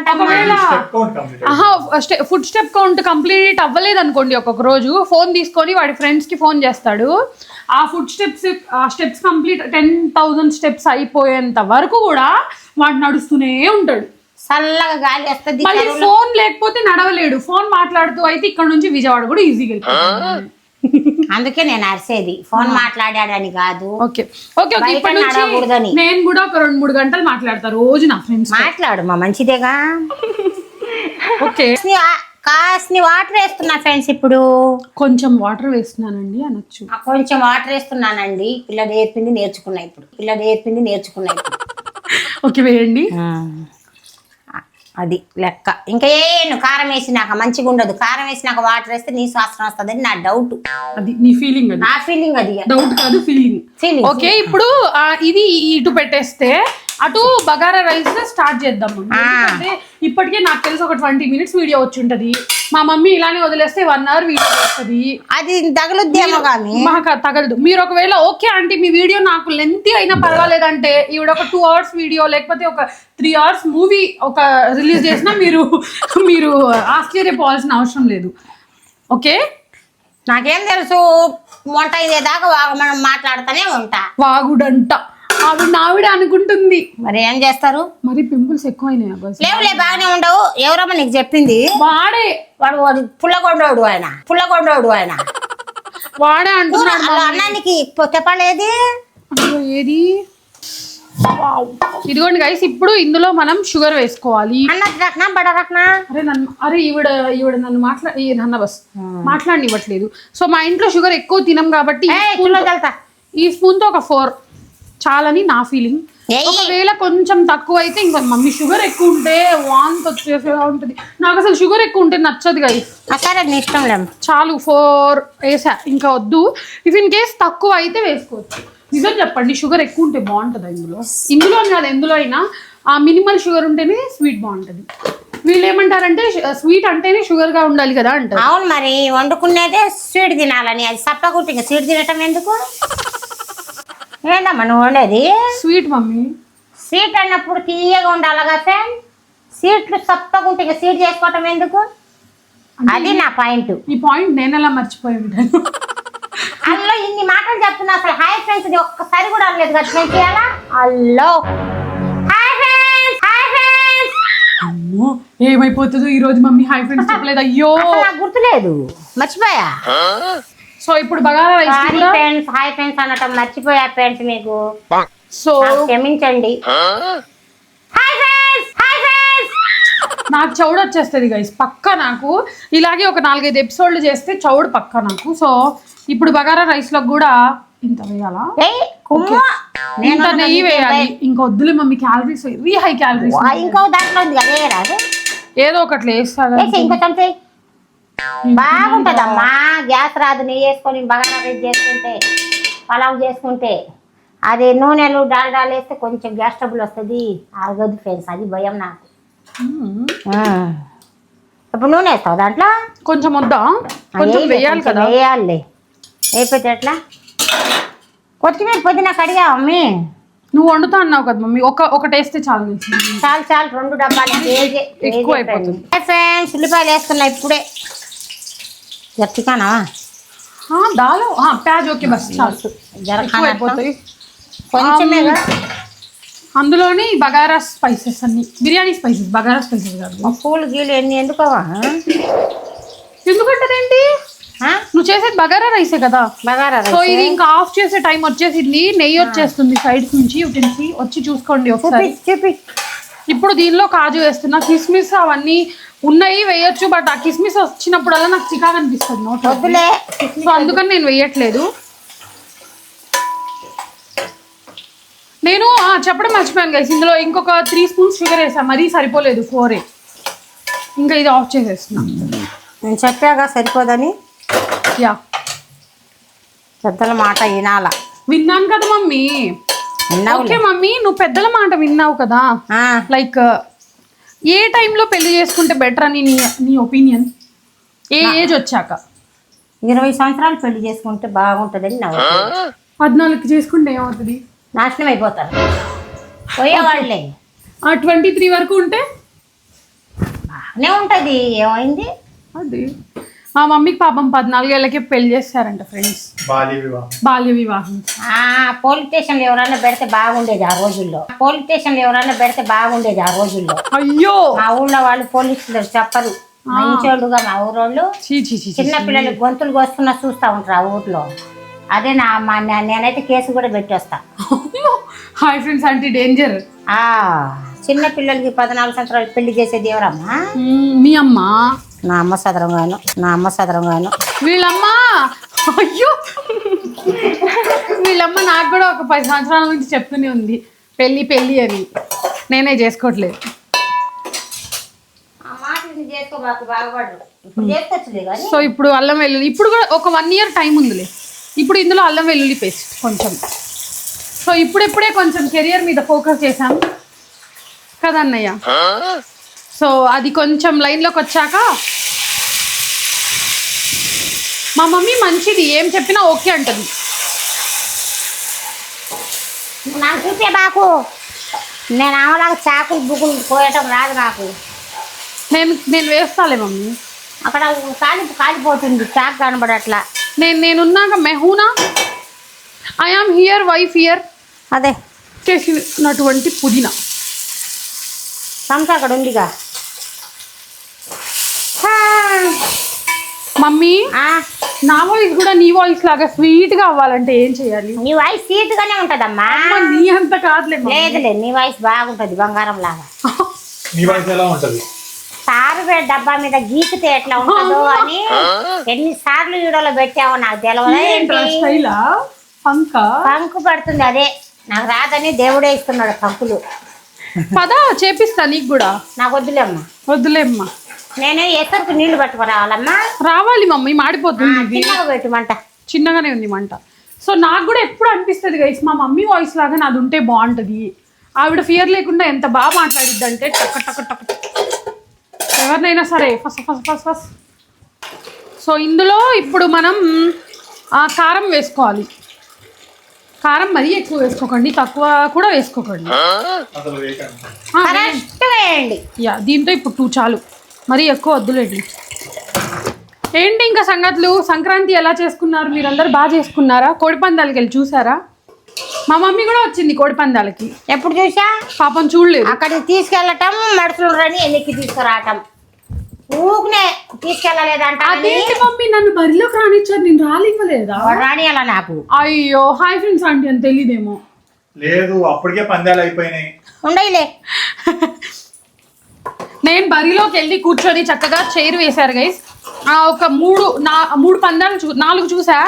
ఫుడ్ స్టెప్ కౌంట్ కంప్లీట్ అవ్వలేదు అనుకోండి, ఒక్కొక్క రోజు ఫోన్ తీసుకొని వాడి ఫ్రెండ్స్ కి ఫోన్ చేస్తాడు. ఆ స్టెప్స్ కంప్లీట్ 10,000 స్టెప్స్ అయిపోయేంత వరకు కూడా వాడు నడుస్తూనే ఉంటాడు. చల్లగా గాలి వస్తుంది. మళ్ళీ ఫోన్ లేకపోతే నడవలేడు. ఫోన్ మాట్లాడుతూ అయితే ఇక్కడ నుంచి విజయవాడ కూడా ఈజీగా. అందుకే నేను అరిసేది ఫోన్ మాట్లాడాడని కాదు. Okay okay okay. ఇప్పటి నుంచి నేను కూడా ఒక 2-3 గంటలు మాట్లాడతా రోజు నా ఫ్రెండ్స్. మాట్లాడు మా మంచిదేగా. ఓకే కాస్ని వాటర్ వేస్తున్నా ఫ్రెండ్స్. ఇప్పుడు కొంచెం వాటర్ వేస్తున్నానండి అనొచ్చు. కొంచెం వాటర్ వేస్తున్నానండి. పిల్ల నేర్పింది నేర్చుకున్నా ఇప్పుడు. ఓకే వేయండి. అది లెక్క. ఇంకా కారం వేసినాక మంచిగా ఉండదు. కారం వేసినాక వాటర్ వేస్తే నీ శ్వాసన వస్తుంది నా డౌట్. అది నీ ఫీలింగ్, నా ఫీలింగ్. అది డౌట్ కాదు, ఫీలింగ్. ఓకే ఇప్పుడు ఇది ఇటు పెట్టేస్తే అటు బగారా రైస్ స్టార్ట్ చేద్దాం. అంటే ఇప్పటికే నాకు తెలిసి ఒక 20 minutes వీడియో వచ్చి ఉంటది. మా మమ్మీ ఇలానే వదిలేస్తే 1 hour వీడియో వస్తుంది. అది తగులుద్దేమో కానీ మాకు తగలదు. మీరు ఒకవేళ ఓకే అంటే మీ వీడియో నాకు లెంతీ అయినా పర్వాలేదంటే ఈవిడ ఒక 2 hours వీడియో లేకపోతే ఒక 3 hours మూవీ ఒక రిలీజ్ చేసినా మీరు ఆశ్చర్యపోవాల్సిన అవసరం లేదు. ఓకే నాకేం తెలుసు, వంట ఇదేదాకా మనం మాట్లాడుతూనే ఉంటా. వాగుడంట ఆవిడ అనుకుంటుంది. మరి ఏం చేస్తారు? మరి పింపుల్స్ ఎక్కువైనాయి. లేవులే బాగానే ఉండవు. ఎవరమ్మా నీకు చెప్పింది? వాడు పుల్లగొండోడు ఆయన వాడే అంటున్నాడు. అన్నానికి చెప్పలేది ఏది. ఇదిగోండి గైస్, ఇప్పుడు ఇందులో మనం షుగర్ వేసుకోవాలి. అరే ఈవిడ నన్ను మాట్లాడనివ్వట్లేదు. సో మా ఇంట్లో షుగర్ ఎక్కువ తినం కాబట్టి ఈ స్పూన్ తో ఒక 4 చాలని నా ఫీలింగ్. ఏయ్. ఒకవేళ కొంచెం తక్కువ అయితే ఇంకా మమ్మీ షుగర్ ఎక్కువ ఉంటే వాంతి వచ్చేసేలా ఉంటుంది. నాకు అసలు షుగర్ ఎక్కువ ఉంటే నచ్చదు గైస్. సరే నీ ఇష్టం లేదు. చాలు 4 వేసా, ఇంకా వద్దు. ఇఫ్ ఇన్ కేస్ తక్కువ అయితే వేసుకోవచ్చు. నిజం చెప్పండి, షుగర్ ఎక్కువ ఉంటే బాగుంటుంది ఇందులో అని కాదు, ఎందులో అయినా ఆ మినిమల్ షుగర్ ఉంటేనే స్వీట్ బాగుంటుంది. వీళ్ళు ఏమంటారంటే స్వీట్ అంటేనే షుగర్గా ఉండాలి కదా అంటారు. అవును, మరి వండుకునేదే స్వీట్ తినాలని, అది సప్పకుంటే ఇంకా స్వీట్ తినటం ఎందుకు? ఏందమ్మా నువ్వు వండేది? Sweet mummy. స్వీట్ అన్నప్పుడు తీయగా ఉండాలిగా ఫ్రెండ్. స్వీట్లు సప్పకుంటే ఇంకా స్వీట్ చేసుకోవటం ఎందుకు? అది నా పాయింట్. ఈ పాయింట్ నేను ఎలా మర్చిపోయి ఉంటాను. అల్లో ఇన్ని మాటలు చెప్తున్నా, అసలు హాయ్ ఫ్రెండ్స్ ఇది ఒక్కసారి కూడా అనలేదు కదా నేను చేయాలా? అల్లో హాయ్ ఫ్రెండ్స్, హాయ్ ఫ్రెండ్స్. అమ్మో ఏమైపోతుందో ఈ రోజు మమ్మీ హాయ్ ఫ్రెండ్స్ చెప్పలేదు. అయ్యో నాకు గుర్తులేదు, మర్చిపోయా. సో ఇప్పుడు bagara rice sorry friends, hi friends అనటం మర్చిపోయా ఫ్రెండ్స్, మీకు సో క్షమించండి. Hi friends, hi friends. నాకు చౌడు వచ్చేస్తుంది గైస్ పక్కా. నాకు ఇలాగే ఒక 4-5 ఎపిసోడ్లు చేస్తే చౌడు పక్కా నాకు. సో ఇప్పుడు బగారా రైస్ లో కూడా ఇంత వేయాలా, ఇంత నెయ్యి వేయాలి. ఇంకా వద్దులే mummy, calories very high calories. ఇంకో దాంట్లో ఉంది కదా, రాదు ఏదో ఒకటి వేస్తా. ఇంకో చెంచా బాగుంటదమ్మా. గ్యాస్ రాదు, నెయ్యి వేసుకొని బగారా రైస్ చేసుకుంటే, పలావ్ చేసుకుంటే అది నూనెలు డాల్డాలు వేస్తే కొంచెం గ్యాస్ ట్రబుల్ వస్తుంది, అరగదు ఫ్రెండ్స్. అది భయం నాకు. ఇప్పుడు నూనె వేస్తావు దాంట్లో? కొంచెం వద్దా, కొంచెం వేయాలి కదా. వేయాలి, అయిపోతే ఎట్లా? కొత్తిమీర పుదీనా కడిగా మమ్మీ? నువ్వు వండుతా అన్నావు కదా మమ్మీ, ఒకటి వేస్తే చాలు. చాలు చాలు, 2 డబ్బాలు ఎక్కువ అయిపోతుంది. ఫ్రెండ్స్ ఉల్లిపాయలు వేస్తున్నా ఇప్పుడే. గట్టిగానా దాలో ప్యాజ్ ఓకే బస్ చాలు, జరగ అయిపోతాయి కొంచెమే. అందులోని బగారా స్పైసెస్ అన్ని, బిర్యానీ స్పైసెస్, బగారా స్పైసెస్ కాదు. పూలు గీలు ఎన్ని ఎందుకోవా? ఎందుకంటారేంటి, నువ్వు చేసేది బగారా రైసే కదా. బగారా సో ఇది ఇంకా ఆఫ్ చేసే టైం వచ్చేసింది. నెయ్యి వచ్చేస్తుంది సైడ్స్ నుంచి, యూటెన్సీ వచ్చి చూసుకోండి ఒకసారి. చూపి. ఇప్పుడు దీనిలో కాజు వేస్తున్నా, కిస్మిస్ అవన్నీ ఉన్నాయి వేయొచ్చు, బట్ ఆ కిస్మిస్ వచ్చినప్పుడల్లా నాకు చికాకు అనిపిస్తుంది నోట్లో. వద్దులే, సో అందుకని నేను వేయట్లేదు. నేను చెప్పడం మర్చిపోయాను గైస్, ఇందులో ఇంకొక 3 స్పూన్స్ షుగర్ వేసాను, మరీ సరిపోలేదు 4. ఇంకా ఇది ఆఫ్ చేసేస్తున్నా. నేను చెప్పాగా సరిపోదని. యా, పెద్దల మాట వినాల. విన్నాను కదా మమ్మీ. ఓకే మమ్మీ, నువ్వు పెద్దల మాట విన్నావు కదా. లైక్ ఏ టైంలో పెళ్లి చేసుకుంటే బెటర్ అని నీ ఒపీనియన్? ఏ ఏజ్ వచ్చాక? 20 సంవత్సరాలు పెళ్లి చేసుకుంటే బాగుంటుందని నా ఒపీనియన్. 14 చేసుకుంటే ఏమవుతుంది? నాశనం అయిపోతారు పోయేవాళ్ళే. 23 వరకు ఉంటే బాగానే ఉంటుంది. ఏమైంది అది? మా మమ్మీకి పాపం 14 ఏళ్ళకే పెళ్లి చేస్తారంట ఫ్రెండ్స్, బాల్య వివాహం. పోలీస్ స్టేషన్లో ఎవరైనా పెడితే బాగుండేది ఆ రోజుల్లో. పోలీస్ స్టేషన్లో ఎవరైనా పెడితే బాగుండేది ఆ రోజుల్లో. అయ్యో, మా ఊళ్ళో వాళ్ళు పోలీసులు చెప్పరు, మంచోళ్ళుగా మా ఊరోళ్ళు. చిన్న పిల్లలు గొంతులు కోసుకున్నా చూస్తూ ఉంటారు ఆ ఊర్లో. అదే నేనైతే కేసు కూడా పెట్టేస్తా. హాయ్ ఫ్రెండ్స్, అంటే డేంజర్. చిన్న పిల్లలకి 14 సంవత్సరాలు పెళ్లి చేసేది ఎవరమ్మా? మీ అమ్మ. నా అమ్మ సదరంగాను. వీళ్ళమ్మ, అయ్యో వీళ్ళమ్మ నాకు కూడా ఒక 10 సంవత్సరాల నుంచి చెప్తూనే ఉంది పెళ్ళి అని. నేనే చేసుకోవట్లేదు. సో ఇప్పుడు అల్లం వెల్లుల్లి, ఇప్పుడు కూడా ఒక 1 ఇయర్ టైం ఉందిలే. ఇప్పుడు ఇందులో అల్లం వెల్లుల్లి పేస్ట్ కొంచెం. సో ఇప్పుడే కొంచెం కెరియర్ మీద ఫోకస్ చేశాను కదా అన్నయ్య. సో అది కొంచెం లైన్లోకి వచ్చాక మా మమ్మీ మంచిది, ఏం చెప్పినా ఓకే అంటది. నాకు చూపే బాకు, నేను ఆమెలాగా చాకులు బుక్కులు కోయటం రాదు నాకు. నేను వేస్తాలే మమ్మీ. అక్కడ కాలిపోతుంది చాకు కనబడట్లా. నేనున్నాక మెహూనా, I am here, wife here. అదే చేసినటువంటి పుదీనా సంస్థ అక్కడ ఉందిగా. మమ్మీ, నా వాయిస్ కూడా నీ వాయిస్ లాగా స్వీట్ గా అవ్వాలంటే ఏం చేయాలి? నీ వాయిస్ స్వీట్ గానే ఉంటదమ్మా. నీ అంత కాదులే. లేదులే, నీ వాయిస్ బాగుంటది, బంగారం లాగా. నీ వాయిస్ ఎలా ఉంటది? సారువేడి డబ్బా మీద గీకితే ఎట్లా ఉంటుందో అని ఎన్నిసార్లు వీడియోలో పెట్టావో నాకు తెలియదు. పంకు పడుతుంది అదే నాకు రాదని దేవుడే ఇస్తున్నాడు పంకులు. పదా చేపిస్తా నీకు కూడా. నాకు వద్దులేమ్మా. వద్దులేమ్మా. నేను ఎసరికి నీళ్లు పట్టుకురావాలమ్మా. రావాలి మమ్మీ, మాడిపోతుంది ఇది. చిన్నగా పెట్టుమంట. చిన్నగానే ఉంది మంట. సో నాకు కూడా ఎప్పుడు అనిపిస్తుంది గైస్, మా మమ్మీ వాయిస్ లాగా నాది ఉంటే బాగుంటుంది. ఆవిడ ఫియర్ లేకుండా ఎంత బాగా మాట్లాడిద్ది అంటే టక్ టక్ టక్ ఎవరినైనా సరే first first first first. So ఇందులో ఇప్పుడు మనం కారం వేసుకోవాలి. కారం మరీ ఎక్కువ వేసుకోకండి, తక్కువ కూడా వేసుకోకండి. అసలు వేయకండి. కరెక్ట్ వేయండి. యా, దీంతో ఇప్పుడు 2 చాలు, మరీ ఎక్కువ వద్దులేండి. ఏంటి ఇంకా సంగతులు? సంక్రాంతి ఎలా చేసుకున్నారు? మీరందరూ బాగా చేసుకున్నారా? కోడిపందాలకి వెళ్ళి చూసారా? మా మమ్మీ కూడా వచ్చింది కోడిపందాలకి. ఎప్పుడు చూసా? పాపం చూడలేదు. అక్కడికి తీసుకెళ్ళటం, మనుషులు రని ఎన్నికి తీసుకురావటం, ఊకునే తీసుకెళ్ళలేదంట. అదేంటి మమ్మీ నన్ను బరిలోకి రానిచ్చారు, నేను రానివ్వలేదా? రాని అలా నాకు. అయ్యో, హాయ్ ఫ్రెండ్స్ ఆంటీ అని తెలియదేమో. లేదు, అప్పటికే పందాలు అయిపోయినాయి. ఉండయిలే. నేను బరిలోకి వెళ్ళి కూర్చొని చక్కగా చైర్ వేశారు గైస్. ఒక 3 పందాలు 4 చూసా.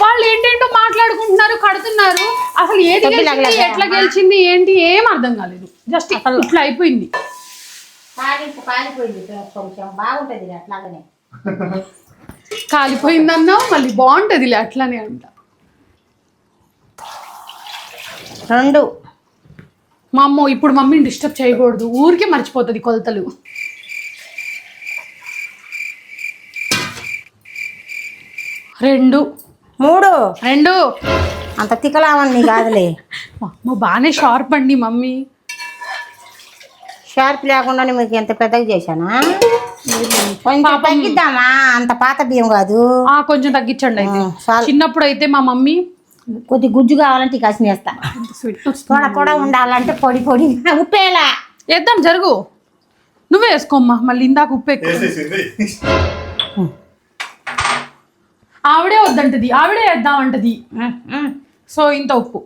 వాళ్ళు ఏంటేంటో మాట్లాడుకుంటున్నారు, కడుతున్నారు. అసలు ఏది గెలిచింది, ఎట్లా గెలిచింది ఏంటి ఏం అర్థం కాలేదు. జస్ట్ ఇట్లా అయిపోయింది. కాలిపోయింది కొంచెం బాగుంటది అట్లాగనే. కాలిపోయిందన్నా మళ్ళీ బాగుంటది అట్లానే అంట. 2 మా అమ్మ ఇప్పుడు మమ్మీని డిస్టర్బ్ చేయకూడదు, ఊరికే మర్చిపోతుంది కొలతలు. 2 3 అంత తిక్కలామని కాదులే. బాగానే షార్ప్ అండి మమ్మీ. షార్ప్ లేకుండా మీకు ఎంత పెద్దగా చేశానా? కొంచెం తగ్గిద్దామా? అంత పాత బియ్యం కాదు. కొంచెం తగ్గించండి అయితే. చాలు. చిన్నప్పుడు అయితే మా మమ్మీ కొద్ది గుజ్జు కావాలంటే కాసిన వేస్తా, పొడ ఉండాలంటే పొడి పొడి. ఉప్పేలా వేద్దాం, జరుగు. నువ్వే వేసుకోమ్మా, మళ్ళీ ఇందాక ఉప్పు ఎక్కువ. వేసేసింది. ఆవిడే వద్దంటది, ఆవిడే వేద్దామంటది. సో ఇంత ఉప్పు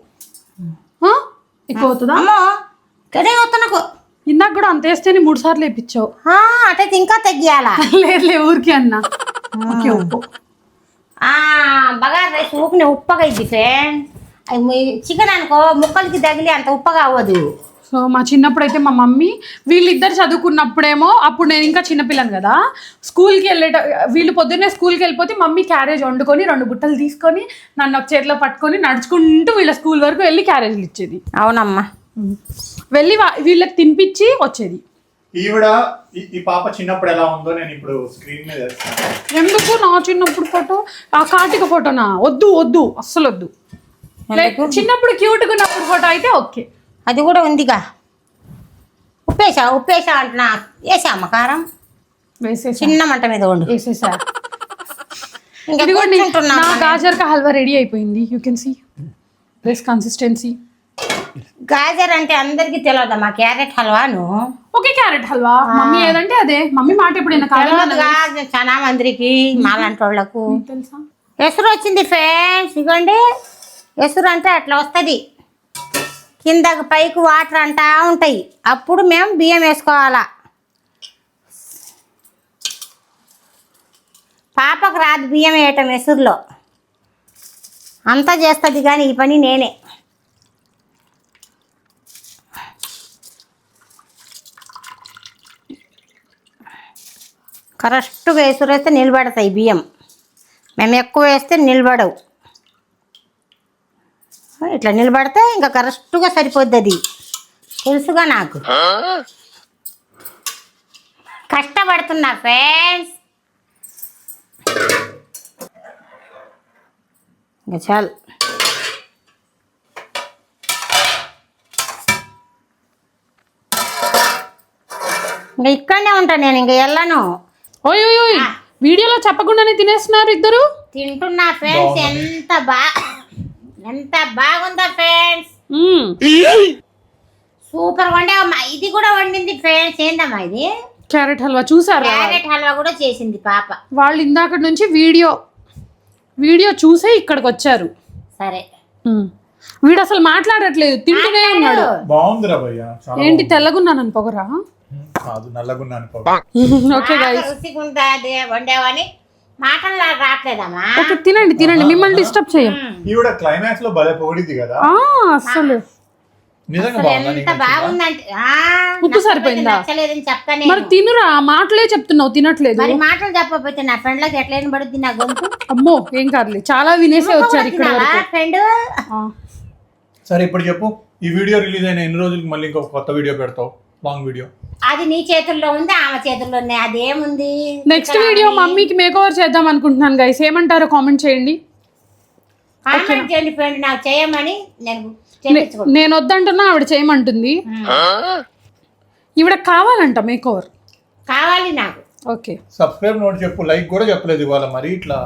ఎక్కువ అవుతుందా? అమ్మో కడే అవుతా నాకు. ఇందాక కూడా అంత వేస్తేనే 3 సార్లు వేయించావు. అటైతే ఇంకా తగ్గియాలా? లేదు ఊరికి అన్నా. ఓకే, ఉప్పు. బగారు రైస్ ఊపిన ఉప్పగా ఇద్ది ఫ్రెండ్. చికెన్ అనుకో ముక్కలకి తగిలి అంత ఉప్పగా అవ్వదు. సో మా చిన్నప్పుడు అయితే మా మమ్మీ వీళ్ళిద్దరు చదువుకున్నప్పుడేమో, అప్పుడు నేను ఇంకా చిన్నపిల్లని కదా, స్కూల్కి వీళ్ళు పొద్దున్నే స్కూల్కి వెళ్ళిపోతే మమ్మీ క్యారేజ్ వండుకొని 2 బుట్టలు తీసుకొని నన్ను ఒక చేతిలో పట్టుకొని నడుచుకుంటూ వీళ్ళ స్కూల్ వరకు వెళ్ళి క్యారేజ్లు ఇచ్చేది. అవునమ్మా. వెళ్ళి వీళ్ళకి తినిపించి వచ్చేది. ఈవిడ ఈ పాప చిన్నప్పుడు ఎలా ఉందో నేను ఇప్పుడు స్క్రీన్ మీద వేస్తాను. ఎందుకు నా చిన్నప్పుడు ఫోటో? ఆ కార్తీక ఫోటోనా? వద్దు అస్సలు వద్దు. చిన్నప్పుడు క్యూట్గా ఉన్నప్పుడు ఫోటో అయితే ఓకే. అది కూడా ఉందిగా. ఉప్పేసా అంటున్నా. వేసామ్మ కారం వేసేసా, చిన్న మంట మీద వండు. వేసేసా. ఇంకా నా గాజర్ కా హల్వా రెడీ అయిపోయింది. You can see this consistency. గాజర్ అంటే అందరికి తెలియదమ్మా, క్యారెట్ హల్వాను. ఓకే, క్యారెట్ హల్వా మమ్మీ ఏదంటే అదే. మమ్మీ మాట ఎప్పుడైనా తెలియదుగా చాలా మందికి, మాలాంటి వాళ్ళకు తెలుసా? ఎసురు వచ్చింది ఫ్రెండ్స్. ఇగోండి, ఎసురు అంటే అట్లా వస్తుంది. కిందకి పైకి వాటర్ అంటా ఉంటాయి. అప్పుడు మేము బియ్యం వేసుకోవాలా. పాపకు రాదు బియ్యం వేయటం ఎసురులో. అంతా చేస్తుంది కానీ ఈ పని నేనే. కరెక్ట్గా ఎసురు వేస్తే నిలబడతాయి బియ్యం. మేము ఎక్కువ వేస్తే నిలబడవు. ఇట్లా నిలబడితే ఇంకా కరెక్ట్గా సరిపోద్ది. అది తెలుసుగా నాకు. కష్టపడుతున్నా ఫ్రెండ్స్. ఇంకా చాలు. ఇంకా ఇక్కడనే ఉంటాను నేను, ఇంకా వెళ్ళను. ఓయ్ వీడియోలో చెప్పకుండానే తినేస్తున్నారు ఇద్దరు. తింటున్నా ఫ్రెండ్స్. ఎంత బాగుందా ఫ్రెండ్స్. సూపర్ వండావమ్మా. ఇది కూడా వండింది ఫ్రెండ్స్. ఏందమ్మా ఇది? క్యారెట్ హల్వా చూసారు? క్యారెట్ హల్వా కూడా చేసింది పాప. వాళ్ళు ఇందాక నుంచి వీడియో చూసే ఇక్కడికి వచ్చారు. సరే, వీడు అసలు మాట్లాడట్లేదు, తింటూనే ఉన్నాడు. బాగుందిరా భయ్య. ఏంటి తెల్లగున్నాను పొగరా? కాదు, నల్లగున్నాను. ఓకే గైస్, రుచిగా ఉంటుంది వండావని మాటలు రావట్లేదమ్మా. ఓకే తినండి తినండి, మిమ్మల్ని డిస్టర్బ్ చేయం. ఈవిడ క్లైమాక్స్ లో భలే పొగిడింది కదా, అస్సలు నిజంగా అసలు బాగుందా? ఎంత నీకు నచ్చిందా? బాగుందంటే ఉప్పు సరిపోయిందా? నచ్చలేదని చెప్తానే. మరి తినురా, మాటలే చెప్తున్నావు తినట్లేదు. మరి మాటలు చెప్పకపోతే నా ఫ్రెండ్ లకు ఎట్లయినా పడుద్ది నా గొంతు. అమ్మో ఏం కాదులే, చాలా వినేసే వచ్చారు ఇక్కడ వరకు. ఫ్రెండ్ సరే ఇప్పుడు చెప్పు, ఈ వీడియో రిలీజ్ అయిన ఎన్ని రోజులకి మళ్ళీ ఇంకొక కొత్త వీడియో పెడతావు? Long video. అది నీ చేతుల్లో ఉంది, ఆమె చేతుల్లో ఉన్నాయి. అదేముంది. నెక్స్ట్ వీడియో మమ్మీకి మేక్ ఓవర్ చేద్దాం అనుకుంటున్నాను గైస్, ఏమంటారో కామెంట్ చేయండి. కామెంట్ చేయండి ఫ్రెండ్, నాకు చేయమని నేను చేయించుకుంటాను. నేను వద్దంటున్నా, ఆవిడ చేయమంటుంది. ఈవిడ కావాలంట మేక్ ఓవర్. కావాలి నాకు. ఓకే సబ్స్క్రైబ్ నోట్ చెప్పు, లైక్ కూడా చెప్పలేదు ఇవాళ, మరి ఇట్లా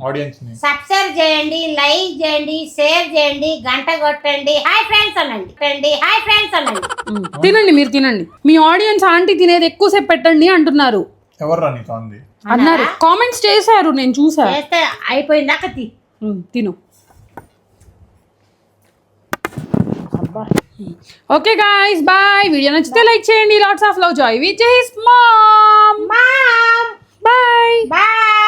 ఆడియన్స్ ని. సబ్స్క్రైబ్ చేయండి, లైక్ చేయండి, షేర్ చేయండి, గంట కొట్టండి, హాయ్ ఫ్రెండ్స్ అనండి. హాయ్ ఫ్రెండ్స్ అనండి. తినండి, మీరు తినండి. మీ ఆడియన్స్ ఆంటీ తినేది ఎక్కువసేపు పెట్టండి అంటున్నారు. ఎవర్రా నీతో అంది? అన్నారు, కామెంట్స్ చేశారు, నేను చూసా. చేస్తే అయిపోయిందాక తిను. Okay guys bye. వీడియో నచ్చితే లైక్ చేయండి. Lots of love, joy with his mom. Bye. Bye.